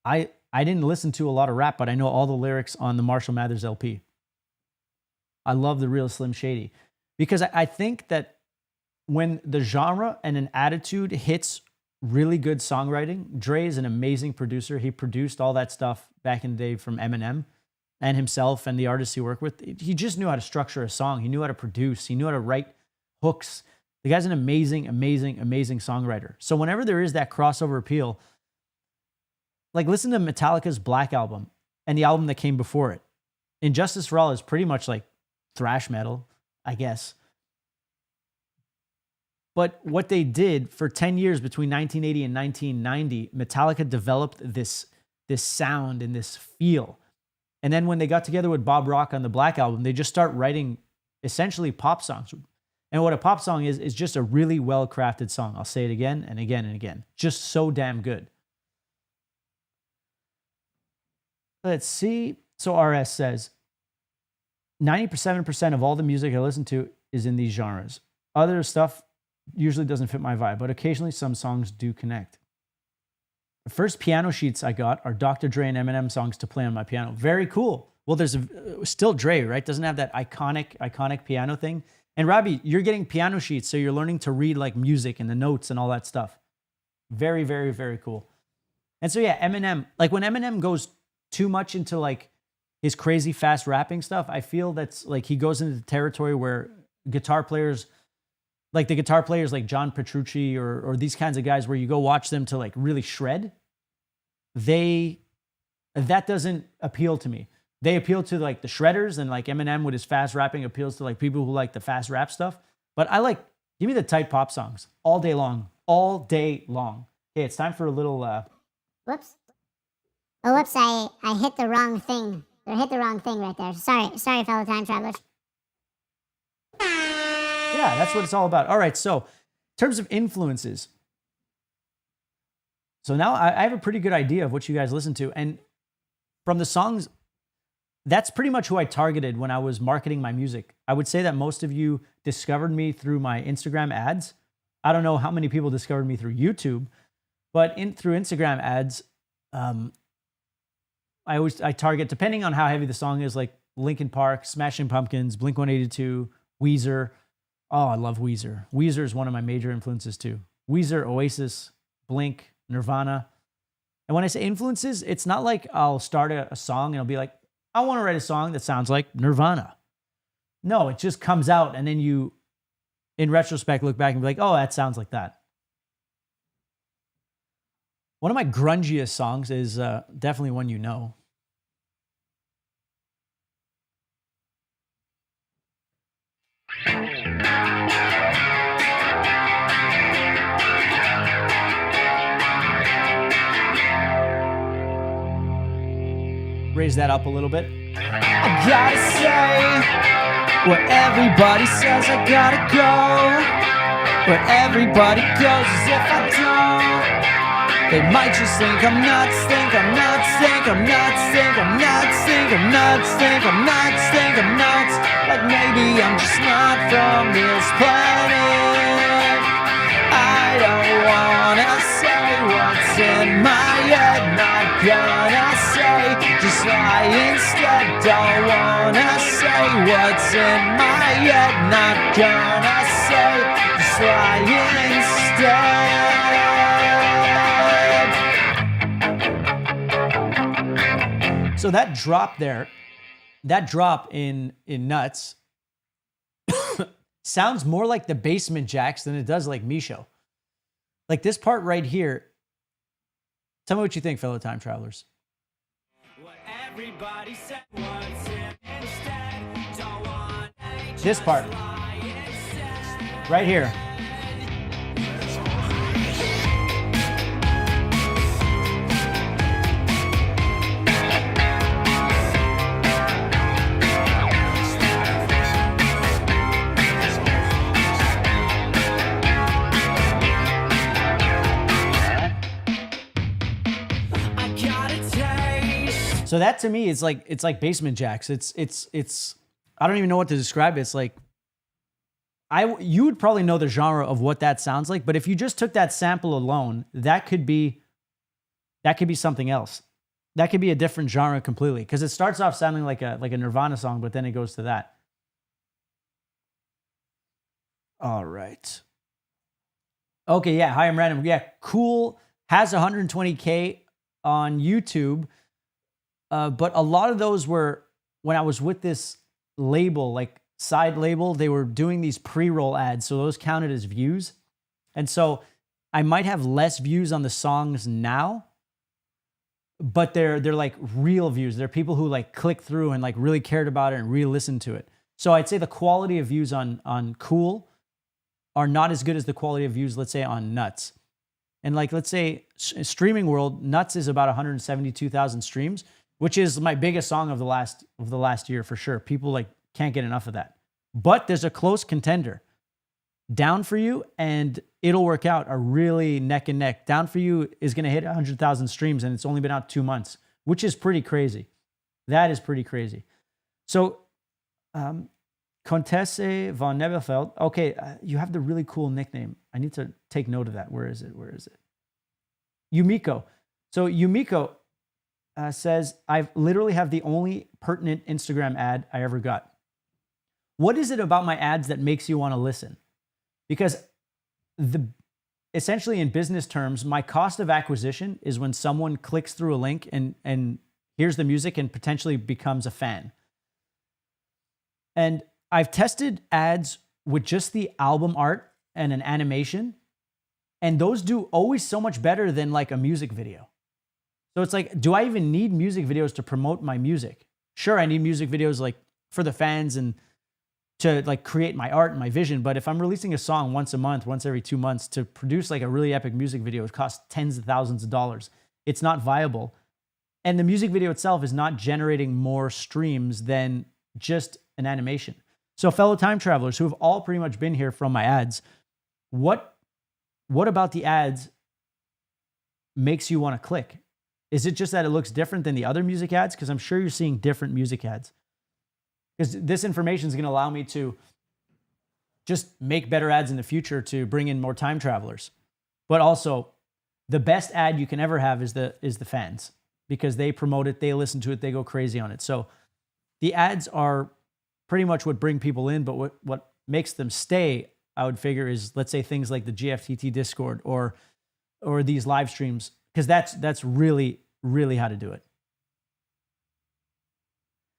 I didn't listen to a lot of rap, but I know all the lyrics on the Marshall Mathers LP. I love the real Slim Shady. Because I think that when the genre and an attitude hits really good songwriting, Dre is an amazing producer. He produced all that stuff back in the day from Eminem and himself and the artists he worked with. He just knew how to structure a song. He knew how to produce. He knew how to write hooks. The guy's an amazing, amazing, amazing songwriter. So whenever there is that crossover appeal, like listen to Metallica's Black Album and the album that came before it. Injustice for All is pretty much like thrash metal, I guess. But what they did for 10 years between 1980 and 1990, Metallica developed this sound and this feel. And then when they got together with Bob Rock on the Black Album, they just start writing essentially pop songs. And what a pop song is just a really well-crafted song. I'll say it again and again and again. Just so damn good. Let's see. So RS says, 97% of all the music I listen to is in these genres. Other stuff usually doesn't fit my vibe, but occasionally some songs do connect. The first piano sheets I got are Dr. Dre and Eminem songs to play on my piano. Very cool. Well, there's still Dre, right? Doesn't have that iconic piano thing. And Robbie, you're getting piano sheets, so you're learning to read like music and the notes and all that stuff. Very, very, very cool. And so yeah, Eminem, like when Eminem goes too much into like his crazy fast rapping stuff, I feel that's like he goes into the territory where guitar players like John Petrucci or these kinds of guys where you go watch them to like really shred, that doesn't appeal to me. They appeal to like the shredders, and like Eminem with his fast rapping appeals to like people who like the fast rap stuff. But give me the tight pop songs all day long. Okay, it's time for a little... Whoops. Oh, whoops, I hit the wrong thing. I hit the wrong thing right there. Sorry, fellow time travelers. Yeah, that's what it's all about. All right, so in terms of influences, so now I have a pretty good idea of what you guys listen to. And from the songs, that's pretty much who I targeted when I was marketing my music. I would say that most of you discovered me through my Instagram ads. I don't know how many people discovered me through YouTube, but through Instagram ads, I target, depending on how heavy the song is, like Linkin Park, Smashing Pumpkins, Blink-182, Weezer. Oh, I love Weezer. Weezer is one of my major influences too. Weezer, Oasis, Blink, Nirvana. And when I say influences, it's not like I'll start a song and I'll be like, I want to write a song that sounds like Nirvana. No, it just comes out and then you, in retrospect, look back and be like, oh, that sounds like that. One of my grungiest songs is definitely one you know. Raise that up a little bit. I gotta say what everybody says I gotta go. Where everybody goes as if I don't. They might just think I'm nuts, think I'm nuts, think I'm nuts, think I'm nuts, think I'm nuts, think I'm nuts, think I'm nuts. Like maybe I'm just not from this planet. I don't wanna say what's in my head, not gonna say, just lie instead. Don't wanna say what's in my head, not gonna say, just lie instead. So that drop there, that drop in Nuts sounds more like the Basement Jacks than it does like MISCHO. Like this part right here. Tell me what you think, fellow time travelers. This part right here. So that to me is like, it's like Basement Jacks. It's I don't even know what to describe it. It's like, you would probably know the genre of what that sounds like, but if you just took that sample alone, that could be something else. That could be a different genre completely, because it starts off sounding like a Nirvana song, but then it goes to that. All right. Okay, yeah, hi, I'm random. Yeah, cool. Has 120K on YouTube. But a lot of those were when I was with this label, like side label, they were doing these pre-roll ads. So those counted as views. And so I might have less views on the songs now, but they're like real views. They're people who like click through and like really cared about it and re-listened to it. So I'd say the quality of views on Cool are not as good as the quality of views, let's say, on Nuts. And like, let's say streaming world, Nuts is about 172,000 streams, which is my biggest song of the last year for sure. People like can't get enough of that. But there's a close contender. Down For You and It'll Work Out are really neck and neck. Down For You is going to hit 100,000 streams and it's only been out 2 months, which is pretty crazy. That is pretty crazy. So, Comtesse von Nebelfeld. Okay, you have the really cool nickname. I need to take note of that. Where is it? Yumiko. So Yumiko says, I literally have the only pertinent Instagram ad I ever got. What is it about my ads that makes you want to listen? Because essentially in business terms, my cost of acquisition is when someone clicks through a link and hears the music and potentially becomes a fan. And I've tested ads with just the album art and an animation, and those do always so much better than like a music video. So it's like, do I even need music videos to promote my music? Sure, I need music videos like for the fans and to like create my art and my vision. But if I'm releasing a song once a month, once every 2 months, to produce like a really epic music video, it costs tens of thousands of dollars. It's not viable. And the music video itself is not generating more streams than just an animation. So fellow time travelers who have all pretty much been here from my ads, what about the ads makes you want to click? Is it just that it looks different than the other music ads? Because I'm sure you're seeing different music ads. Because this information is going to allow me to just make better ads in the future to bring in more time travelers. But also, the best ad you can ever have is the fans, because they promote it, they listen to it, they go crazy on it. So the ads are pretty much what bring people in, but what makes them stay, I would figure, is, let's say, things like the GFTT Discord or these live streams. because that's really, really how to do it.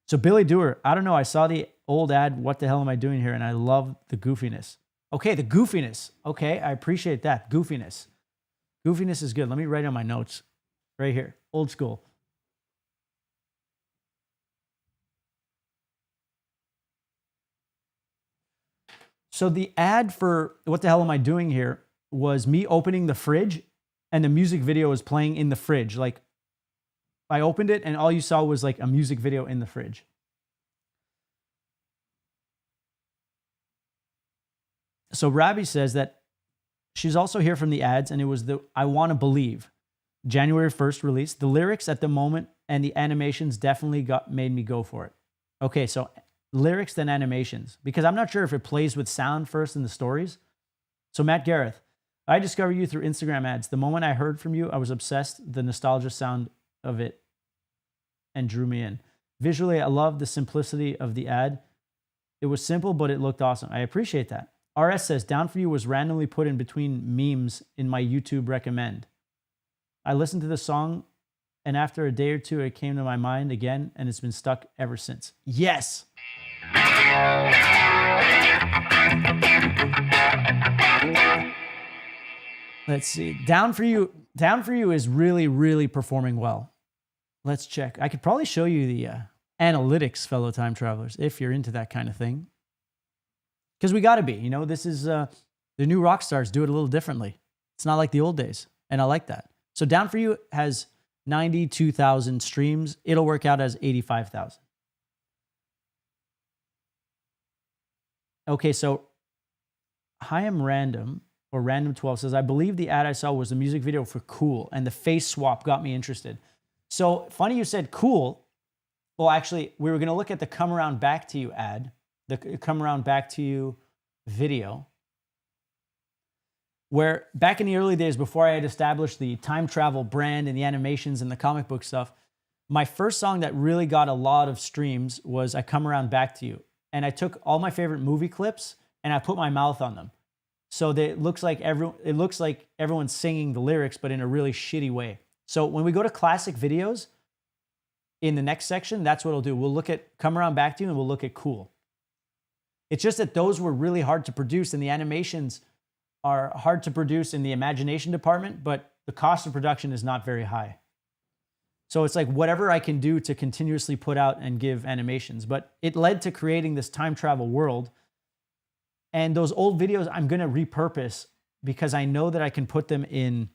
So Billy Dewar, I don't know. I saw the old ad, what the hell am I doing here? And I love the goofiness. Okay, the goofiness. Okay, I appreciate that. Goofiness. Goofiness is good. Let me write on my notes right here. Old school. So the ad for what the hell am I doing here was me opening the fridge and the music video was playing in the fridge. Like I opened it and all you saw was like a music video in the fridge. So Rabbi says that she's also here from the ads, and it was the I Want to Believe, January 1st release. The lyrics at the moment and the animations definitely made me go for it. Okay, so lyrics then animations, because I'm not sure if it plays with sound first in the stories. So Matt Gareth, I discovered you through Instagram ads. The moment I heard from you, I was obsessed. The nostalgia sound of it and drew me in. Visually, I love the simplicity of the ad. It was simple, but it looked awesome. I appreciate that. RS says, Down For You was randomly put in between memes in my YouTube recommend. I listened to the song, and after a day or two, it came to my mind again, and it's been stuck ever since. Yes! Let's see. Down For You is really, really performing well. Let's check. I could probably show you the analytics, fellow time travelers, if you're into that kind of thing. Because we got to be, you know, this is the new rock stars do it a little differently. It's not like the old days. And I like that. So Down For You has 92,000 streams. It'll work out as 85,000. Okay, so Hi Am Random, or Random12 says, I believe the ad I saw was the music video for Cool, and the face swap got me interested. So funny you said Cool. Well, actually, we were going to look at the Come Around Back to You ad, the Come Around Back to You video, where back in the early days, before I had established the time travel brand and the animations and the comic book stuff, my first song that really got a lot of streams was I Come Around Back to You. And I took all my favorite movie clips and I put my mouth on them. So that it looks like everyone's singing the lyrics, but in a really shitty way. So when we go to classic videos in the next section, that's what we'll do. We'll look at Come Around Back to You and we'll look at Cool. It's just that those were really hard to produce, and the animations are hard to produce in the imagination department, but the cost of production is not very high. So it's like whatever I can do to continuously put out and give animations. But it led to creating this time travel world. And those old videos I'm going to repurpose because I know that I can put them in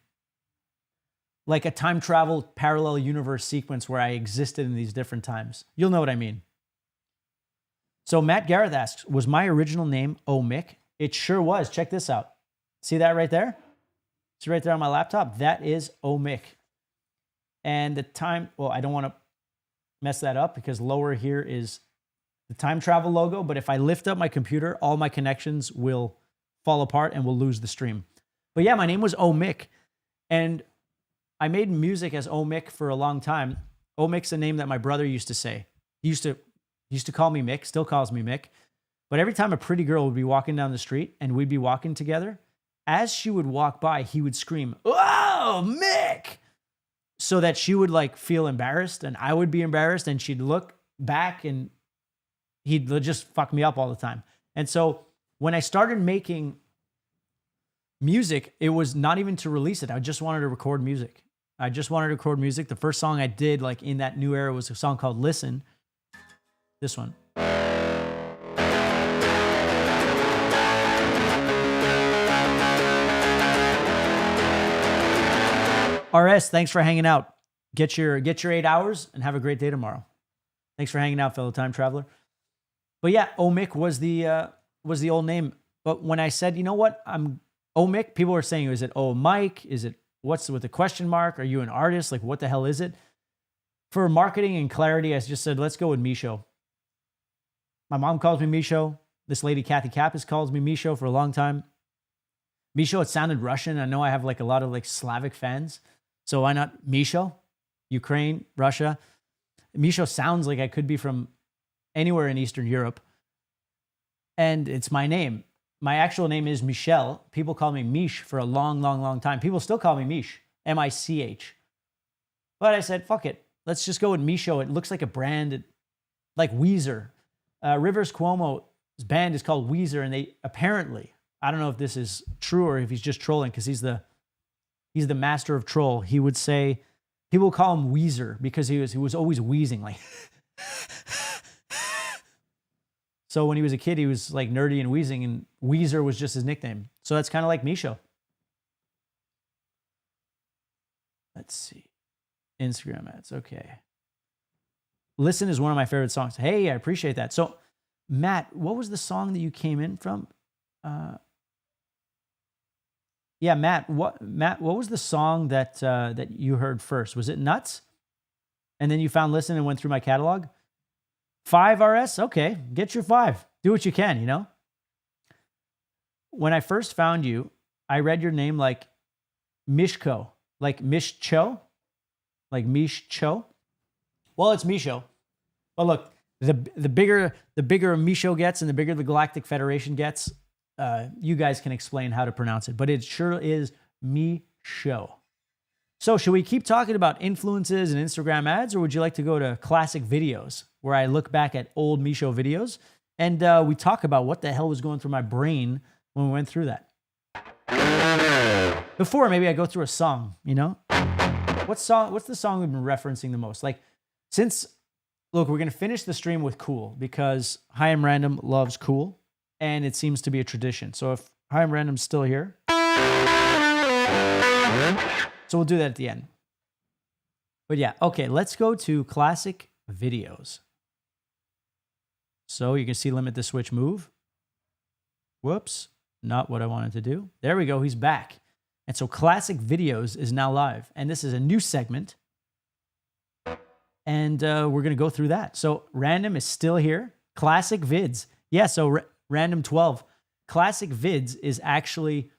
like a time travel parallel universe sequence where I existed in these different times. You'll know what I mean. So Matt Gareth asks, was my original name Omick? It sure was. Check this out. See that right there? See right there on my laptop? That is Omick. And the time, well, I don't want to mess that up because lower here is the time travel logo. But if I lift up my computer, all my connections will fall apart and we'll lose the stream. But yeah, my name was Omick. And I made music as Omick for a long time. Omick's a name that my brother used to say. He used to call me Mick, still calls me Mick. But every time a pretty girl would be walking down the street and we'd be walking together, as she would walk by, he would scream, "Whoa, Mick!" So that she would like feel embarrassed and I would be embarrassed and she'd look back and he'd just fuck me up all the time. And so when I started making music, it was not even to release it. I just wanted to record music. The first song I did like in that new era was a song called Listen. This one. RS, thanks for hanging out. Get your 8 hours and have a great day tomorrow. Thanks for hanging out, fellow time traveler. But yeah, Omick was the old name. But when I said, you know what, I'm Omick, people were saying, is it Mike? Is it what's with the question mark? Are you an artist? Like, what the hell is it? For marketing and clarity, I just said, let's go with MISCHO. My mom calls me MISCHO. This lady, Kathy Kappas, calls me MISCHO for a long time. MISCHO, it sounded Russian. I know I have like a lot of like Slavic fans. So why not MISCHO? Ukraine, Russia. MISCHO sounds like I could be from anywhere in Eastern Europe. And it's my name. My actual name is Michel. People call me Mish for a long, long, long time. People still call me Mish. M-I-C-H. But I said, fuck it. Let's just go with MISCHO. It looks like a brand, like Weezer. Rivers Cuomo's band is called Weezer, and they apparently, I don't know if this is true or if he's just trolling, because he's the master of troll. He would say, people call him Weezer because he was always wheezing, like. So when he was a kid, he was like nerdy and wheezing, and Weezer was just his nickname. So that's kind of like MISCHO. Let's see. Instagram ads. Okay. Listen is one of my favorite songs. Hey, I appreciate that. So, Matt, what was the song that you came in from? Yeah, Matt, what was the song that that you heard first? Was it Nuts? And then you found Listen and went through my catalog? 5 RS? Okay, get your 5. Do what you can, you know? When I first found you, I read your name like MISCHO. Like MISCHO? Like MISCHO? Well, it's MISCHO. But look, the bigger MISCHO gets and the bigger the Galactic Federation gets, you guys can explain how to pronounce it. But it sure is MISCHO. So should we keep talking about influences and Instagram ads, or would you like to go to classic videos where I look back at old MISCHO videos and we talk about what the hell was going through my brain when we went through that? Before, maybe I go through a song, you know? What's the song we've been referencing the most? Like, look, we're going to finish the stream with Cool because Hi I'm Random loves Cool, and it seems to be a tradition. So if Hi I'm Random's still here, so we'll do that at the end. But yeah, okay, let's go to classic videos. So you can see Limit the Switch move. Whoops, not what I wanted to do. There we go, he's back. And so classic videos is now live. And this is a new segment. And we're going to go through that. So Random is still here. Classic vids. Yeah, so Random 12. Classic vids is actually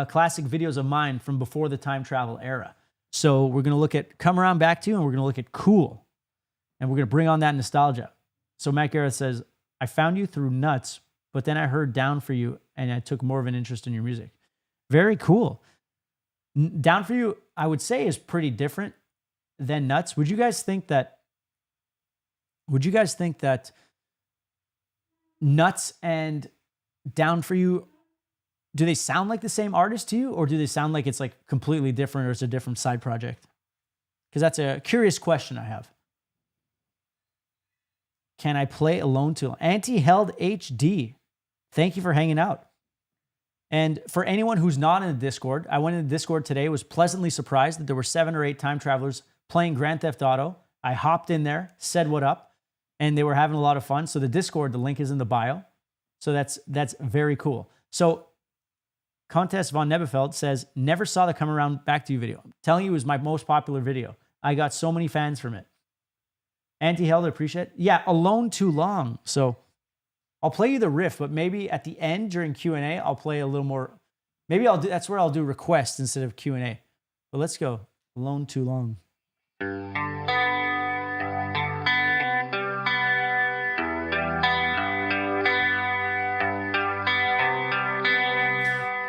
classic videos of mine from before the time travel era. So we're going to look at Come Around Back to You, and we're going to look at Cool. And we're going to bring on that nostalgia. So Matt Garrett says, I found you through Nuts, but then I heard Down For You, and I took more of an interest in your music. Very cool. Down For You, I would say, is pretty different than Nuts. Would you guys think that Nuts and Down For You, do they sound like the same artist to you, or do they sound like it's like completely different, or it's a different side project? Because that's a curious question I have. Can I play Alone Too Long? Anti-Held HD. Thank you for hanging out. And for anyone who's not in the Discord, I went in the Discord today, was pleasantly surprised that there were 7 or 8 time travelers playing Grand Theft Auto. I hopped in there, said what up, and they were having a lot of fun. So the Discord, the link is in the bio. So that's very cool. So Contest von Nebefeld says, never saw the Come Around Back to You video. I'm telling you, it was my most popular video. I got so many fans from it. Anti-Held, appreciate it. Yeah, Alone Too Long. So I'll play you the riff, but maybe at the end during Q&A, I'll play a little more. Maybe that's where I'll do requests instead of Q&A. But let's go. Alone Too Long.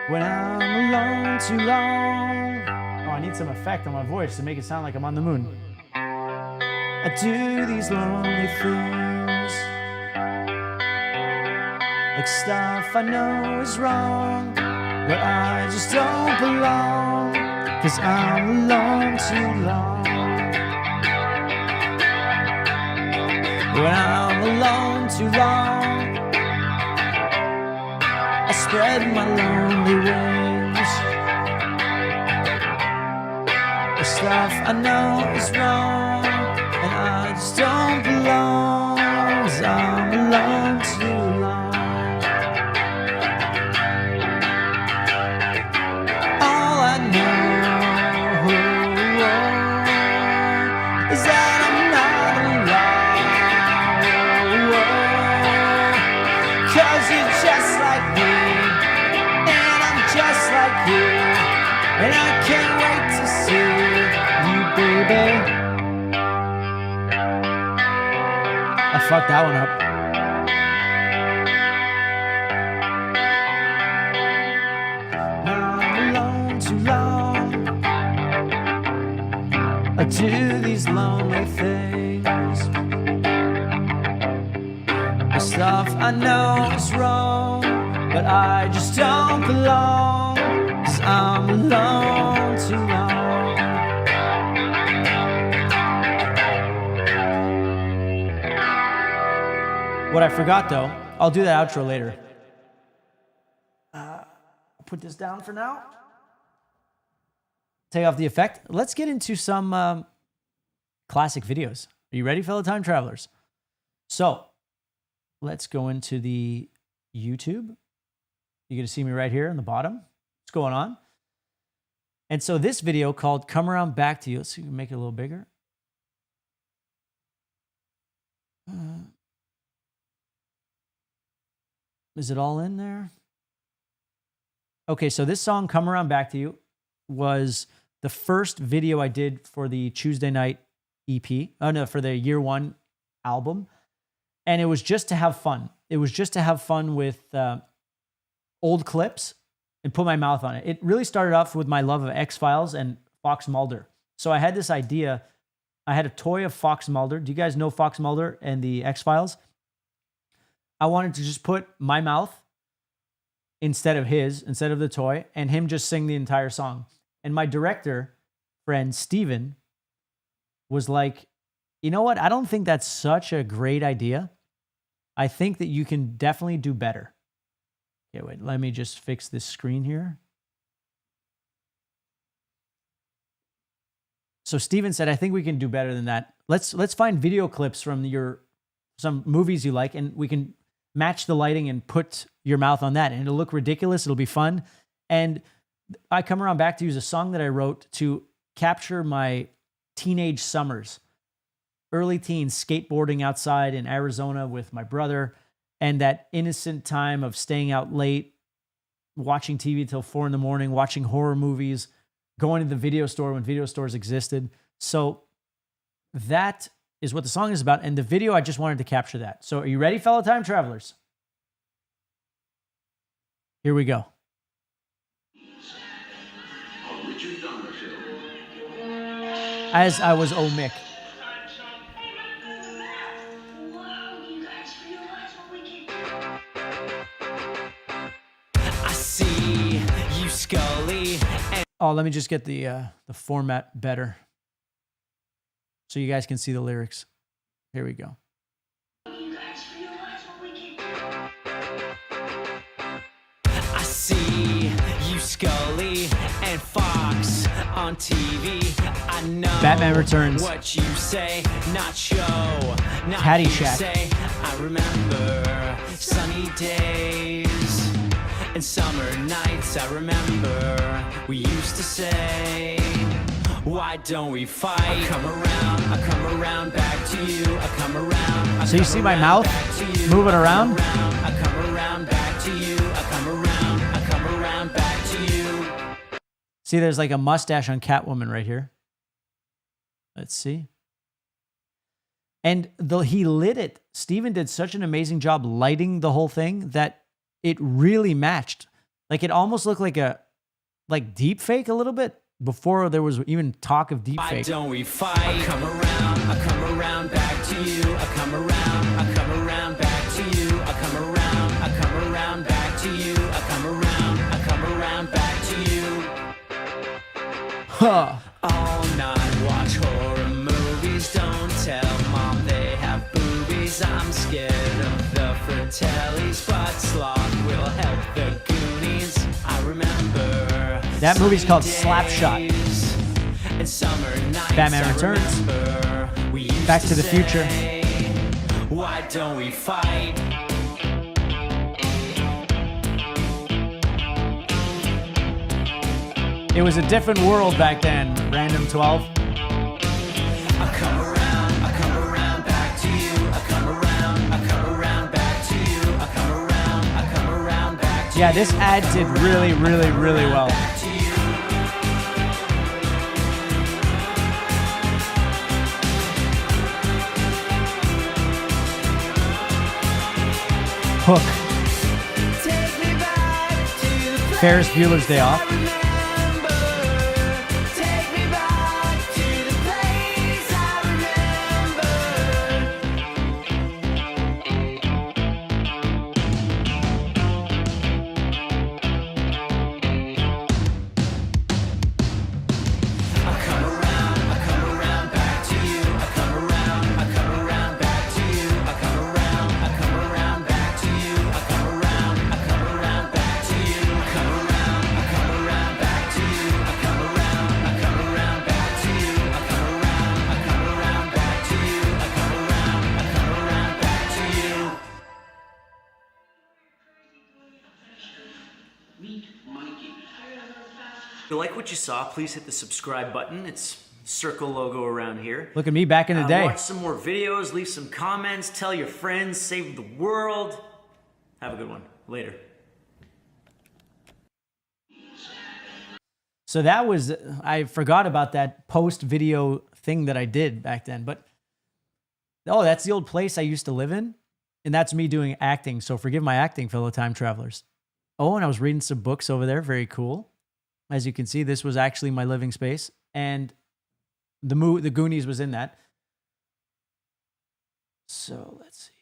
When I'm alone too long. Oh, I need some effect on my voice to make it sound like I'm on the moon. I do these lonely things, like stuff I know is wrong, but I just don't belong, 'cause I'm alone too long. When I'm alone too long, I spread my lonely wings. The stuff I know is wrong, and I just don't belong, 'cause I'm alone too long. All I know is that I'm not alone, 'cause you're just like me, and I'm just like you, and I can't wait to see you, baby. I fucked that one up. Now I'm alone too long. do these lonely things. The stuff I know is wrong, but I just don't belong, 'cause I'm alone too long. What I forgot though, I'll do that outro later. I'll put this down for now. Take off the effect. Let's get into some classic videos. Are you ready, fellow time travelers? So let's go into the YouTube. You're going to see me right here on the bottom. What's going on? And so this video called Come Around Back to You. Let's see if we can make it a little bigger. Is it all in there? Okay, so this song, Come Around Back to You, was the first video I did for the Tuesday Night EP. Oh, no, for the Year One album. And it was just to have fun. It was just to have fun with old clips and put my mouth on it. It really started off with my love of X-Files and Fox Mulder. So I had this idea. I had a toy of Fox Mulder. Do you guys know Fox Mulder and the X-Files? I wanted to just put my mouth instead of the toy, and him just sing the entire song. And my director friend, Steven, was like, you know what? I don't think that's such a great idea. I think that you can definitely do better. Okay, wait, let me just fix this screen here. So Steven said, I think we can do better than that. Let's find video clips from some movies you like, and we can match the lighting and put your mouth on that, and it'll look ridiculous. It'll be fun. And I Come Around Back to You is a song that I wrote to capture my teenage summers, early teens, skateboarding outside in Arizona with my brother, and that innocent time of staying out late, watching TV till 4 a.m, watching horror movies, going to the video store when video stores existed. So that is what the song is about. And the video, I just wanted to capture that. So are you ready, fellow time travelers? Here we go. As I was Mick. I see you, Scully. Oh, let me just get the format better so you guys can see the lyrics. Here we go. I see you, Scully and Fox on TV. I know Batman Returns. what you say, not show, not Caddyshack. say. I remember sunny days and summer nights. I remember we used to say, why don't we fight? I come around back to you. I come around. So you see my mouth moving around? I come around back to you. I come around back to you. See, there's like a mustache on Catwoman right here. Let's see. And he lit it. Steven did such an amazing job lighting the whole thing that it really matched. Like it almost looked like deep fake a little bit before there was even talk of deep Why fake. don't we fight? I come around back to you. I come around back to you. I come around back to you. I come around back to you. Huh. All night watch horror movies. Don't tell mom they have boobies. I'm scared of the Fratellis, but Sloth will help the Goonies. I remember That movie's called Slapshot. and summer nights. Batman I Returns. remember we used Back to the Future. say, why don't we fight? It was a different world back then, Random 12. I come around back to you. I come around back to you. I come around back to Yeah, this ad did really, really, really well. back to you. Hook. Take me back to the place Ferris Bueller's Day Off. I remember. Take me back to the place If you like what you saw, please hit the subscribe button. It's circle logo around here. Look at me back in the day. Watch some more videos, leave some comments, tell your friends, save the world. Have a good one. Later. So that was, I forgot about that post-video thing that I did back then. But, oh, that's the old place I used to live in. And that's me doing acting. So forgive my acting, fellow time travelers. Oh, and I was reading some books over there. Very cool. As you can see, this was actually my living space. And the Goonies was in that. So let's see.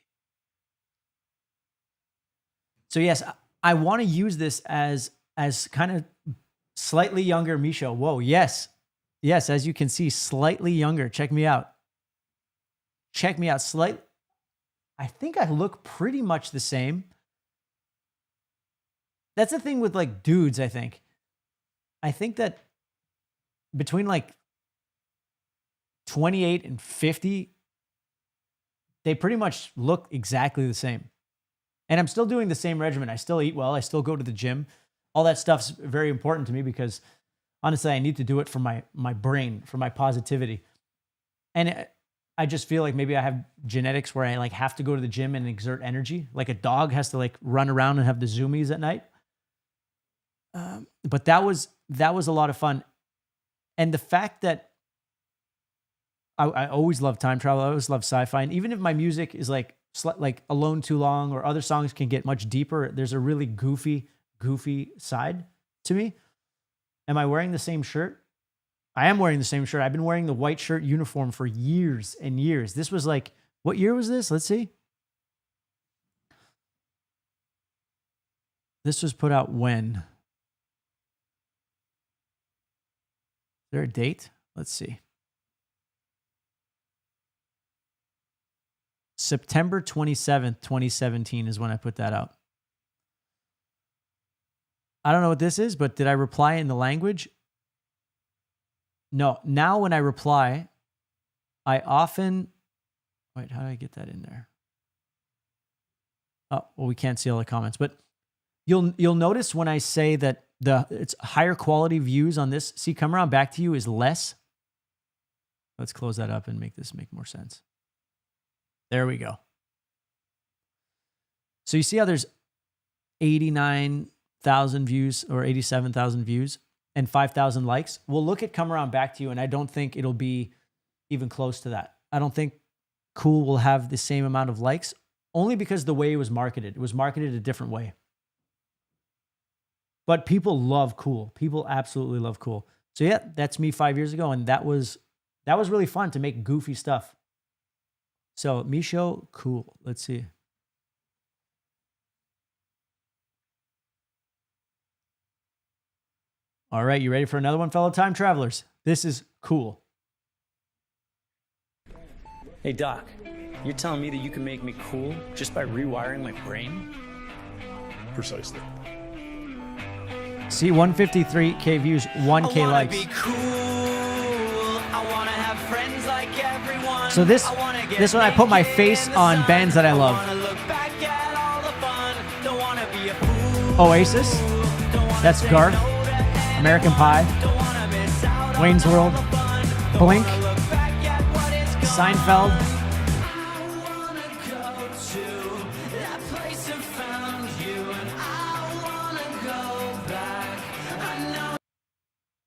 So yes, I want to use this as kind of slightly younger MISCHO. Whoa, yes. Yes, as you can see, slightly younger. Check me out. Check me out. I think I look pretty much the same. That's the thing with like dudes, I think. I think that between like 28 and 50, they pretty much look exactly the same. And I'm still doing the same regimen. I still eat well. I still go to the gym. All that stuff's very important to me because honestly, I need to do it for my brain, for my positivity. And I just feel like maybe I have genetics where I like have to go to the gym and exert energy. Like a dog has to like run around and have the zoomies at night. But that was a lot of fun. And the fact that I always love time travel. I always love sci-fi. And even if my music is like Alone Too Long or other songs can get much deeper, there's a really goofy side to me. Am I wearing the same shirt? I am wearing the same shirt. I've been wearing the white shirt uniform for years and years. This was like, what year was this? Let's see. This was put out when? Is there a date? Let's see. September 27th, 2017 is when I put that out. I don't know what this is, but did I reply in the language? No. Now when I reply, I often... Wait, how do I get that in there? Oh, well, we can't see all the comments, but you'll notice when I say that it's higher quality views on this. See, come around back to you is less. Let's close that up and make this make more sense. There we go. So you see how there's 89,000 views or 87,000 views and 5,000 likes? Well, look at Come Around Back to You, and I don't think it'll be even close to that. I don't think Cool will have the same amount of likes, only because the way it was marketed. It was marketed a different way. But people love Cool. People absolutely love Cool. So yeah, that's me 5 years ago, and that was really fun to make goofy stuff. So MISCHO, Cool. Let's see. All right, you ready for another one, fellow time travelers? This is Cool. Hey, Doc, you're telling me that you can make me cool just by rewiring my brain? Precisely. See, 153K views, 1K likes. Be cool. I wanna have friends like everyone. So this one I put my face on bands that I love. Oasis, that's Garth, American Pie, Wayne's World, Blink, Seinfeld.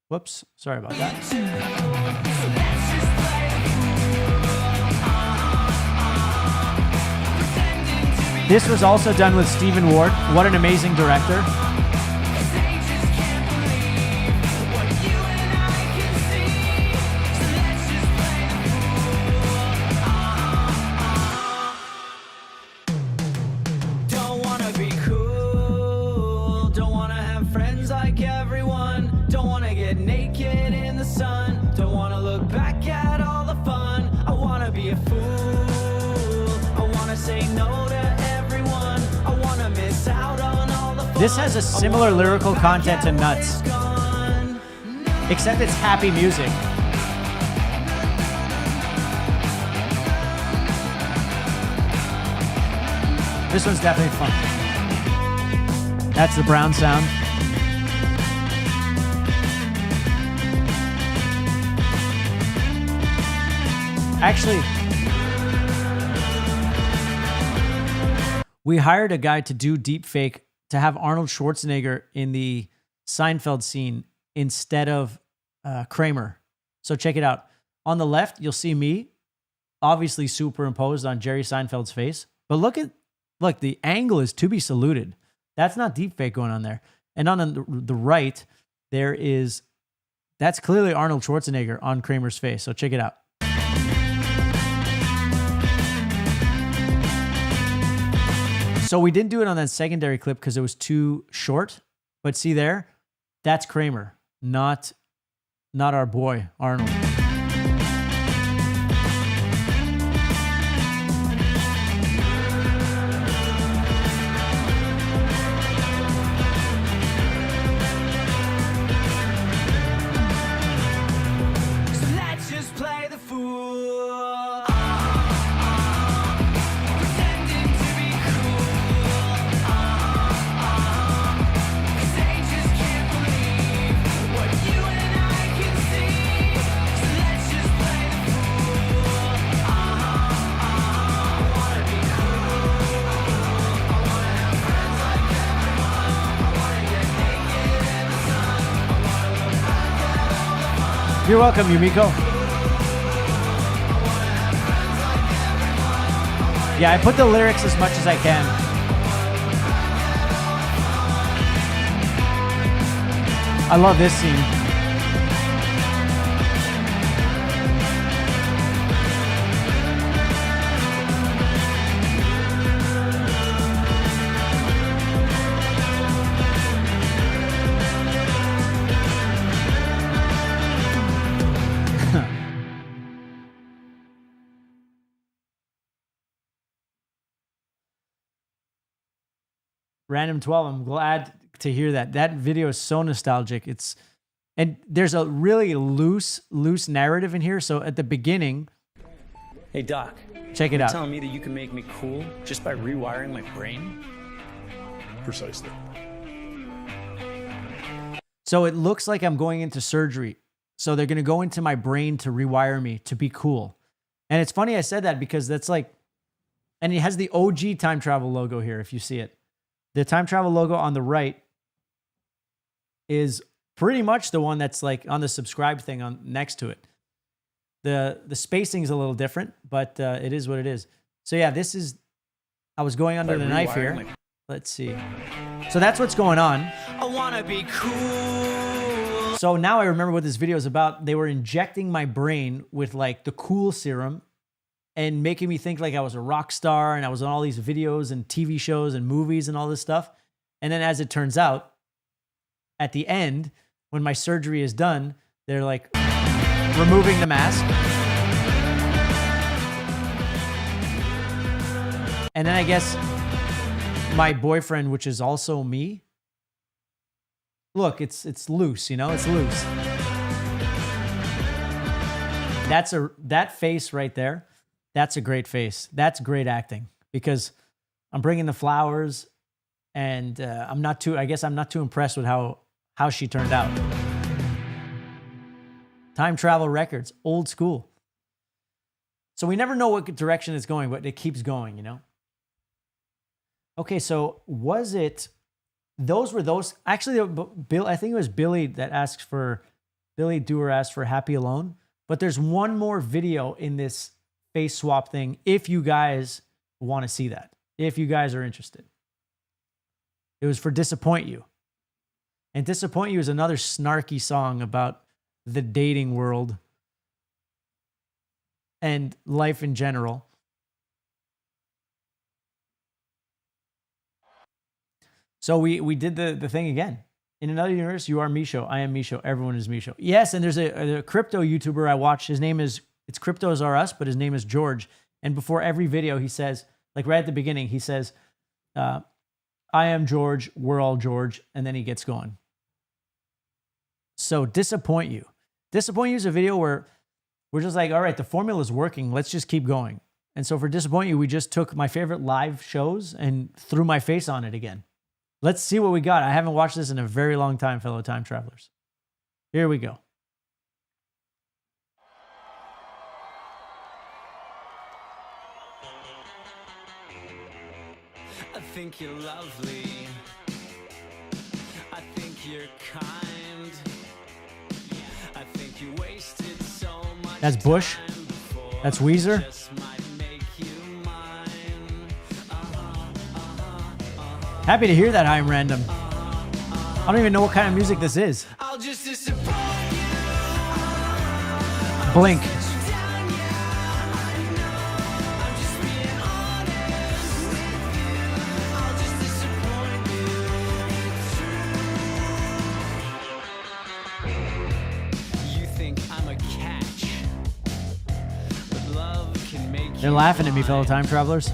Whoops, sorry about that. This was also done with Stephen Ward. What an amazing director. Don't wanna be cool. Don't wanna have friends like everyone. Don't wanna get naked in the sun. Don't wanna look back at all the fun. I wanna be a fool. I wanna say no to everyone. I wanna miss out on all the fun. This has a similar lyrical content to Nuts, except it's happy music. This one's definitely fun. That's the Brown sound. Actually, we hired a guy to do deep fake to have Arnold Schwarzenegger in the Seinfeld scene instead of Kramer. So check it out. On the left, you'll see me, obviously superimposed on Jerry Seinfeld's face. But look, the angle is to be saluted. That's not deep fake going on there. And on the right, that's clearly Arnold Schwarzenegger on Kramer's face. So check it out. So we didn't do it on that secondary clip because it was too short. But see there, that's Kramer, not our boy, Arnold. You're welcome, Yumiko. Yeah, I put the lyrics as much as I can. I love this scene. Random 12, I'm glad to hear that. That video is so nostalgic. And there's a really loose narrative in here. So at the beginning, Hey, Doc. check it You're out. telling me that you can make me cool just by rewiring my brain? Precisely. So it looks like I'm going into surgery. So they're going to go into my brain to rewire me to be cool. And it's funny I said that because that's like, and it has the OG time travel logo here, if you see it. The time travel logo on the right is pretty much the one that's like on the subscribe thing on next to it. The spacing is a little different, but it is what it is. So yeah, I was going under the knife here. Let's see. So that's what's going on. I wanna be cool. So now I remember what this video is about. They were injecting my brain with like the cool serum and making me think like I was a rock star and I was on all these videos and TV shows and movies and all this stuff. And then as it turns out, at the end, when my surgery is done, they're like removing the mask. And then I guess my boyfriend, which is also me, look, it's loose, you know, it's loose. That face right there. That's a great face. That's great acting because I'm bringing the flowers and I'm not too impressed with how she turned out. Time travel records, old school. So we never know what direction it's going, but it keeps going, you know? Okay, so actually, Bill, I think it was Billy Dewar asked for Happy Alone, but there's one more video in this face swap thing if you guys want to see that, if you guys are interested. It was for Disappoint You. And Disappoint You is another snarky song about the dating world and life in general. So we did the thing again. In another universe, you are MISCHO. I am MISCHO. Everyone is MISCHO. Yes, and there's a crypto YouTuber I watch. His name is, it's Cryptos Are Us, but his name is George. And before every video, he says, like right at the beginning, he says, I am George, we're all George, and then he gets going. So Disappoint You. Disappoint You is a video where we're just like, all right, the formula is working. Let's just keep going. And so for Disappoint You, we just took my favorite live shows and threw my face on it again. Let's see what we got. I haven't watched this in a very long time, fellow time travelers. Here we go. I think you're lovely. I think you're kind. I think you wasted so much. That's Bush. time before That's Weezer. just might make you mine. Happy to hear that I'm random. I don't even know what kind of music this is. I'll just disappoint you. Blink. Let you down, yeah, I know. I'm just being honest with you. I'll just disappoint you. It's true. You think I'm a catch, but love can make They're you laughing at me, blind. fellow time travelers.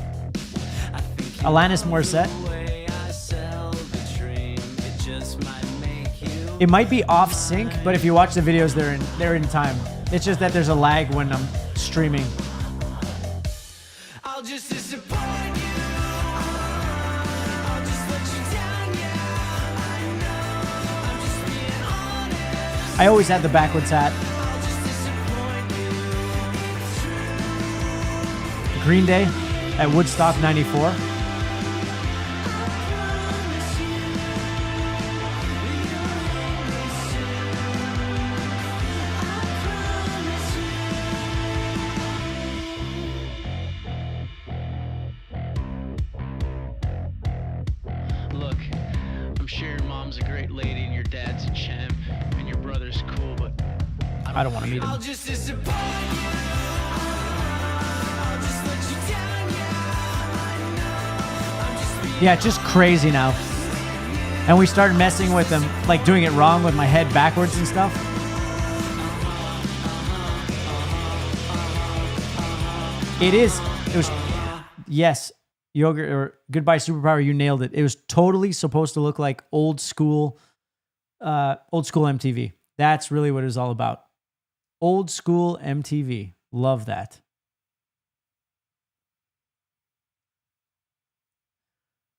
I think you Alanis love Morissette. the way I sell the dream. It just might make you. It might be off sync, but if you watch the videos, they're in time. It's just that there's a lag when I'm streaming. I'll just disappoint you. I'll just let you down, yeah. I know. I'm just being honest. I always had the backwards hat. I'll just disappoint you. Green Day at Woodstock 94. Look, I'm sure your mom's a great lady and your dad's a champ and your brother's cool, but I don't want to meet I'll him. just disappoint you. I'll just let you down, yeah. I know. I'm just being Yeah, it's just crazy now. And we started messing with them, like doing it wrong with my head backwards and stuff. It was, yes, yogurt or goodbye superpower. You nailed it. It was totally supposed to look like old school MTV. That's really what it was all about. Old school MTV. Love that.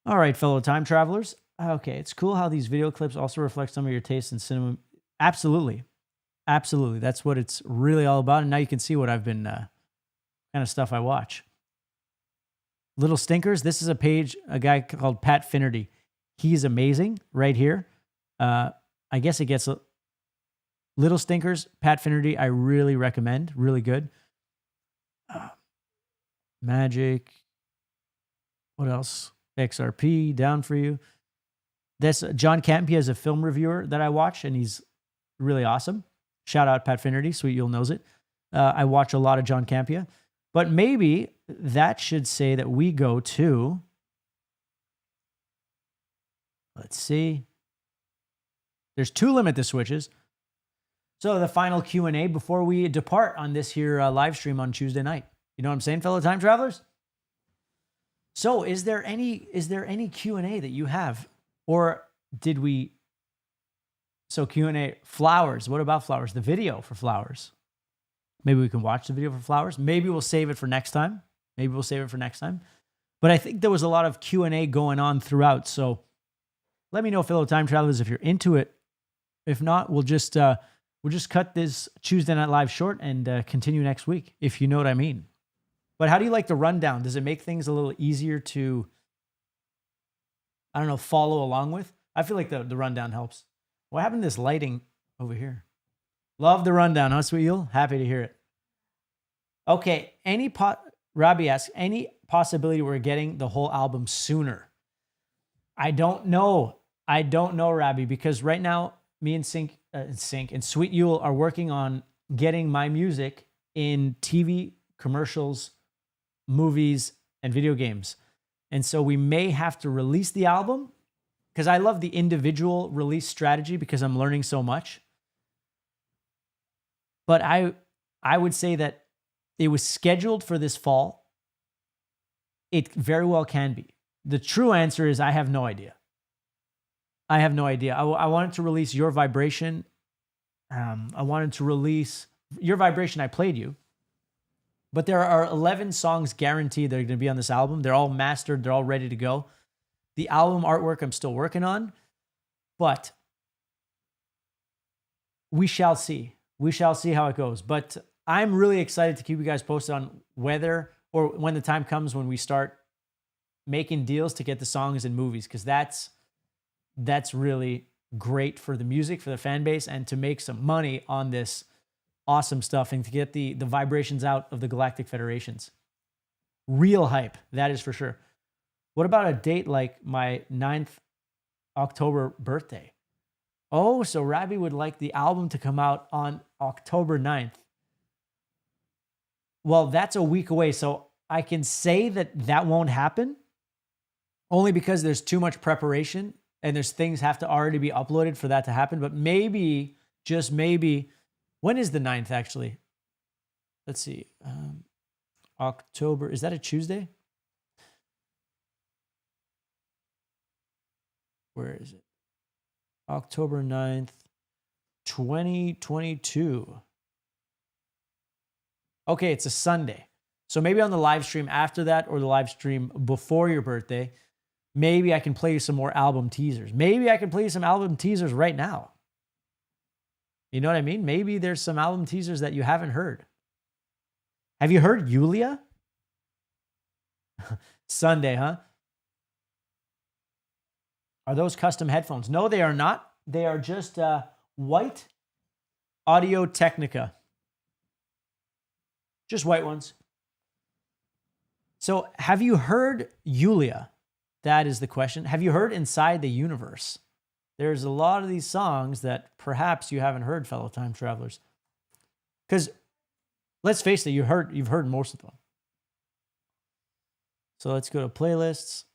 All right, fellow time travelers. Okay, it's cool how these video clips also reflect some of your tastes in cinema. Absolutely. Absolutely. That's what it's really all about. And now you can see what I've been, kind of stuff I watch. Little Stinkers. This is a guy called Pat Finnerty. He's amazing right here. I guess it gets Little Stinkers, Pat Finnerty. I really recommend. Really good. Magic. What else? XRP, down for you. This John Campy is a film reviewer that I watch, and he's really awesome. Shout out Pat Finnerty, Sweet You'll knows it. I watch a lot of John Campia, but maybe that should say that we go to. Let's see. There's 2 limit the switches. So the final Q&A before we depart on this here live stream on Tuesday night. You know what I'm saying, fellow time travelers? So is there any Q&A that you have? Or did we... So Q&A, Flowers. What about Flowers? The video for Flowers. Maybe we can watch the video for Flowers. Maybe we'll save it for next time. But I think there was a lot of Q&A going on throughout. So let me know, fellow time travelers, if you're into it. If not, we'll just cut this Tuesday Night Live short and continue next week, if you know what I mean. But how do you like the rundown? Does it make things a little easier to, I don't know, follow along with? I feel like the rundown helps. What happened to this lighting over here? Love the rundown, huh, Sweet Yule? Happy to hear it. Okay, Robbie asks, any possibility we're getting the whole album sooner? I don't know, Robbie, because right now, me and Sync and Sweet Yule are working on getting my music in TV, commercials, movies, and video games. And so we may have to release the album, because I love the individual release strategy because I'm learning so much. But I would say that it was scheduled for this fall. It very well can be. The true answer is I have no idea. I wanted to release Your Vibration. I wanted to release Your Vibration. I played you. But there are 11 songs guaranteed that are going to be on this album. They're all mastered. They're all ready to go. The album artwork I'm still working on. But we shall see. We shall see how it goes. But I'm really excited to keep you guys posted on whether or when the time comes when we start making deals to get the songs in movies, because that's really great for the music, for the fan base, and to make some money on this awesome stuff and to get the vibrations out of the Galactic Federations. Real hype, that is for sure. What about a date like my 9th October birthday? Oh, so Rabbi would like the album to come out on October 9th. Well, that's a week away, so I can say that won't happen only because there's too much preparation and there's things have to already be uploaded for that to happen. But maybe, just maybe, when is the 9th actually? Let's see. October, is that a Tuesday? Where is it? October 9th, 2022. Okay, it's a Sunday. So maybe on the live stream after that or the live stream before your birthday, maybe I can play you some more album teasers. Maybe I can play you some album teasers right now. You know what I mean? Maybe there's some album teasers that you haven't heard. Have you heard Yulia? Sunday, huh? Are those custom headphones? No, they are not. They are just white Audio Technica. Just white ones. So have you heard Yulia? That is the question. Have you heard Inside the Universe? There's a lot of these songs that perhaps you haven't heard, fellow time travelers. Because let's face it, you've heard most of them. So let's go to playlists.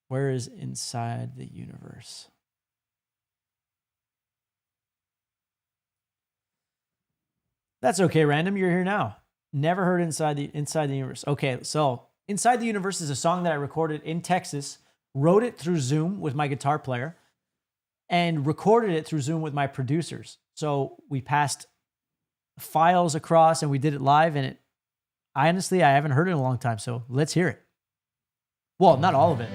Where is Inside the Universe? That's okay, random. You're here now. Never heard Inside the Universe. Okay, so Inside the Universe is a song that I recorded in Texas, wrote it through Zoom with my guitar player, and recorded it through Zoom with my producers. So we passed files across and we did it live, and I haven't heard it in a long time, so let's hear it. Well, not all of it.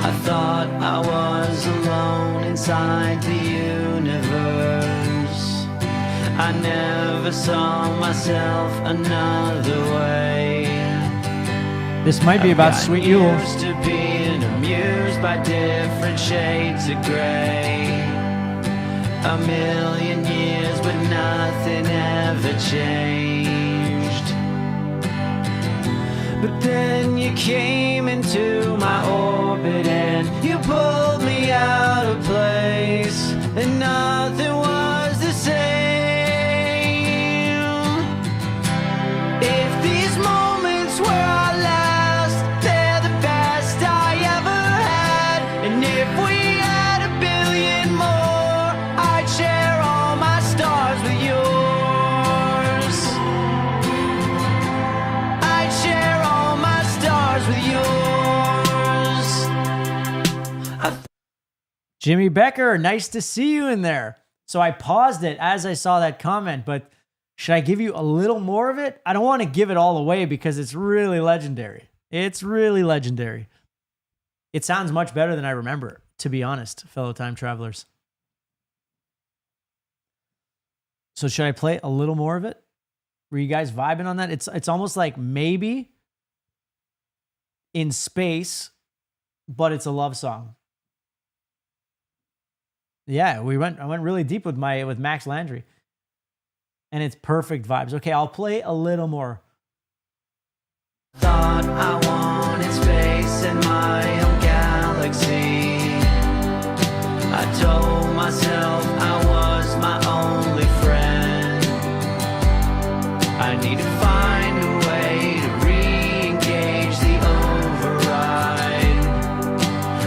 I thought I was alone inside the universe. I never saw myself another way. This might be about Sweet Yule. Used to being amused by different shades of gray. A million years, but nothing ever changed. But then you came into my orbit and you pulled me out of place, and nothing was the same. If these moments were our last, they're the best I ever had. And if we had a billion more, I'd share all my stars with yours. I'd share all my stars with yours. Jimmy Becker, nice to see you in there. So I paused it as I saw that comment, but should I give you a little more of it? I don't want to give it all away because it's really legendary. It's really legendary. It sounds much better than I remember, to be honest, fellow time travelers. So should I play a little more of it? Were you guys vibing on that? It's almost like maybe in space, but it's a love song. Yeah, I went really deep with Max Landry. And it's perfect vibes. Okay, I'll play a little more. Thought I wanted space in my own galaxy. I told myself I was my only friend. I need to find a way to re-engage the override.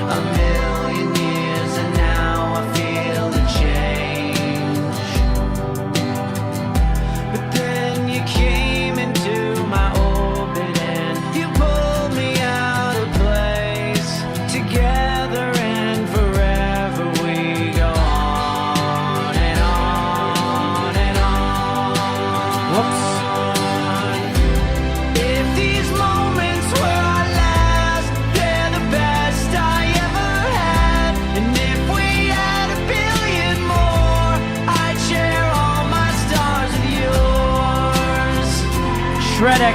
A million years and now I feel the change. But then you came into my orbit and you pulled me out of place. Together and forever we go on.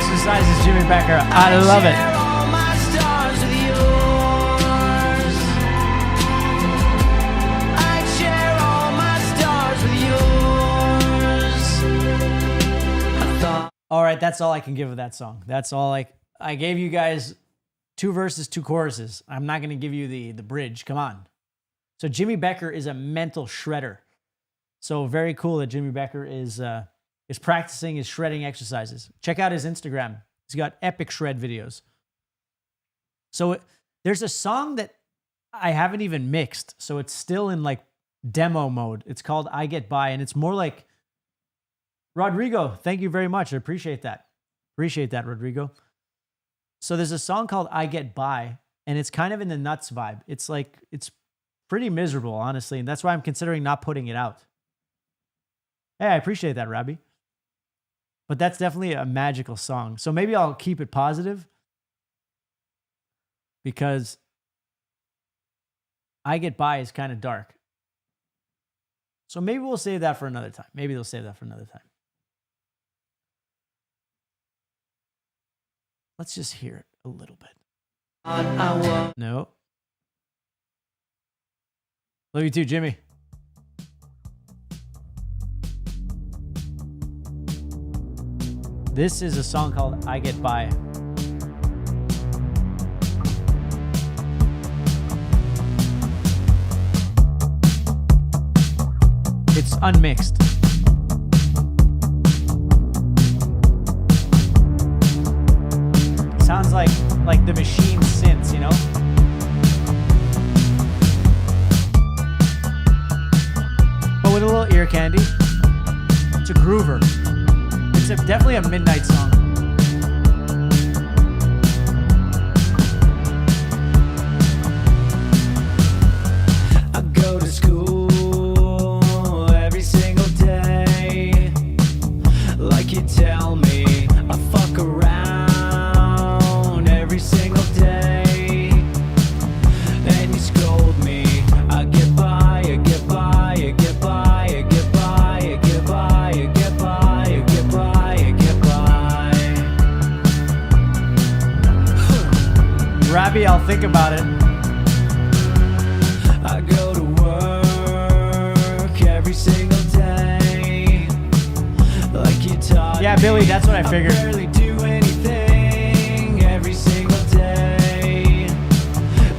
exercises, Jimmy Becker. I love it. Share all my stars with yours. I'd share all my stars with yours. I thought. All right, that's all I can give of that song. That's all I gave you guys 2 verses, 2 choruses. I'm not going to give you the bridge. Come on. So Jimmy Becker is a mental shredder. So very cool that Jimmy Becker is practicing his shredding exercises. Check out his Instagram. He's got epic shred videos. So there's a song that I haven't even mixed. So it's still in like demo mode. It's called I Get By, and it's more like Rodrigo. Thank you very much. I appreciate that. Appreciate that, Rodrigo. So there's a song called I Get By, and it's kind of in the nuts vibe. It's pretty miserable, honestly, and that's why I'm considering not putting it out. Hey, I appreciate that, Rabbi. But that's definitely a magical song. So maybe I'll keep it positive because I Get By is kind of dark. So maybe we'll save that for another time. Maybe they'll save that for another time. Let's just hear it a little bit. No. Love you too, Jimmy. This is a song called I Get By. It's unmixed. Sounds like the machine synths, you know? But with a little ear candy. It's a groover. It's definitely a midnight song. I go to school every single day. Like you tell me, I fuck around every single day. And you scold me. I get by, I get by, I get by, I get by, I get by, I get by, I get by, I get by. Rabbi, I'll think about it. I go to work every single day. Like you taught Yeah, Billy, that's what I me. figured. I barely do anything every single day.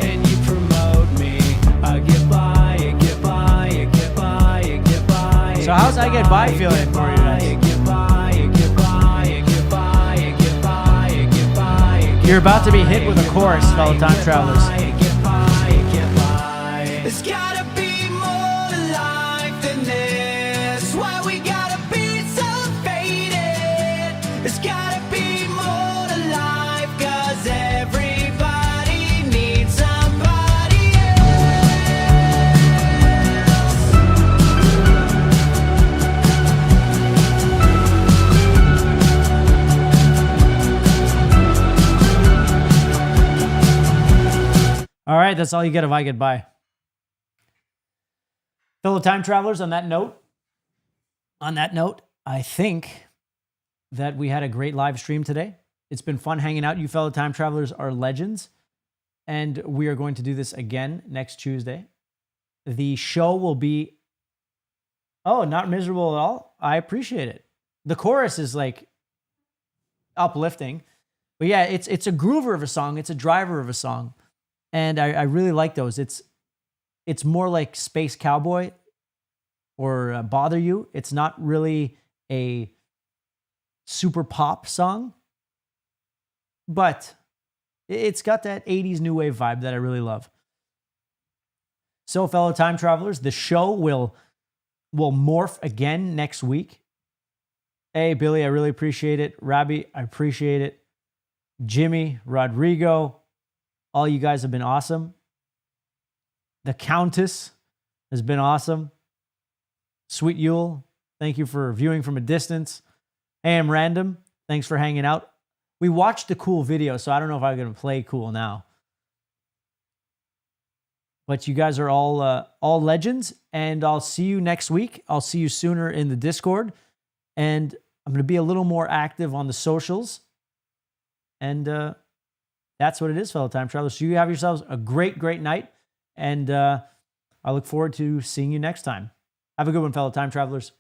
And you promote me. I get by, I get by, I get by, I get by. So how's I Get By feeling for you guys? I get by, I get by, I get by, I get by, I get by. You're about to be hit with a chorus, fellow time travelers. There's gotta be more to life than this. Why we gotta be so faded? There's gotta be more to life, 'cause everybody needs somebody else. All right, that's all you get of I Get By. Fellow time travelers, on that note, I think that we had a great live stream today. It's been fun hanging out. You fellow time travelers are legends. And we are going to do this again next Tuesday. The show will be, oh, not miserable at all. I appreciate it. The chorus is like uplifting. But yeah, it's a groover of a song. It's a driver of a song. And I really like those. It's more like Space Cowboy or Bother You. It's not really a super pop song, but it's got that 80s new wave vibe that I really love. So, fellow time travelers, the show will morph again next week. Hey, Billy, I really appreciate it. Rabbi, I appreciate it. Jimmy, Rodrigo, all you guys have been awesome. The Countess has been awesome. Sweet Yule, thank you for viewing from a distance. Hey, I'm Random. Thanks for hanging out. We watched the cool video, so I don't know if I'm going to play cool now. But you guys are all legends, and I'll see you next week. I'll see you sooner in the Discord, and I'm going to be a little more active on the socials. And that's what it is, fellow time travelers. So you have yourselves a great, great night. And I look forward to seeing you next time. Have a good one, fellow time travelers.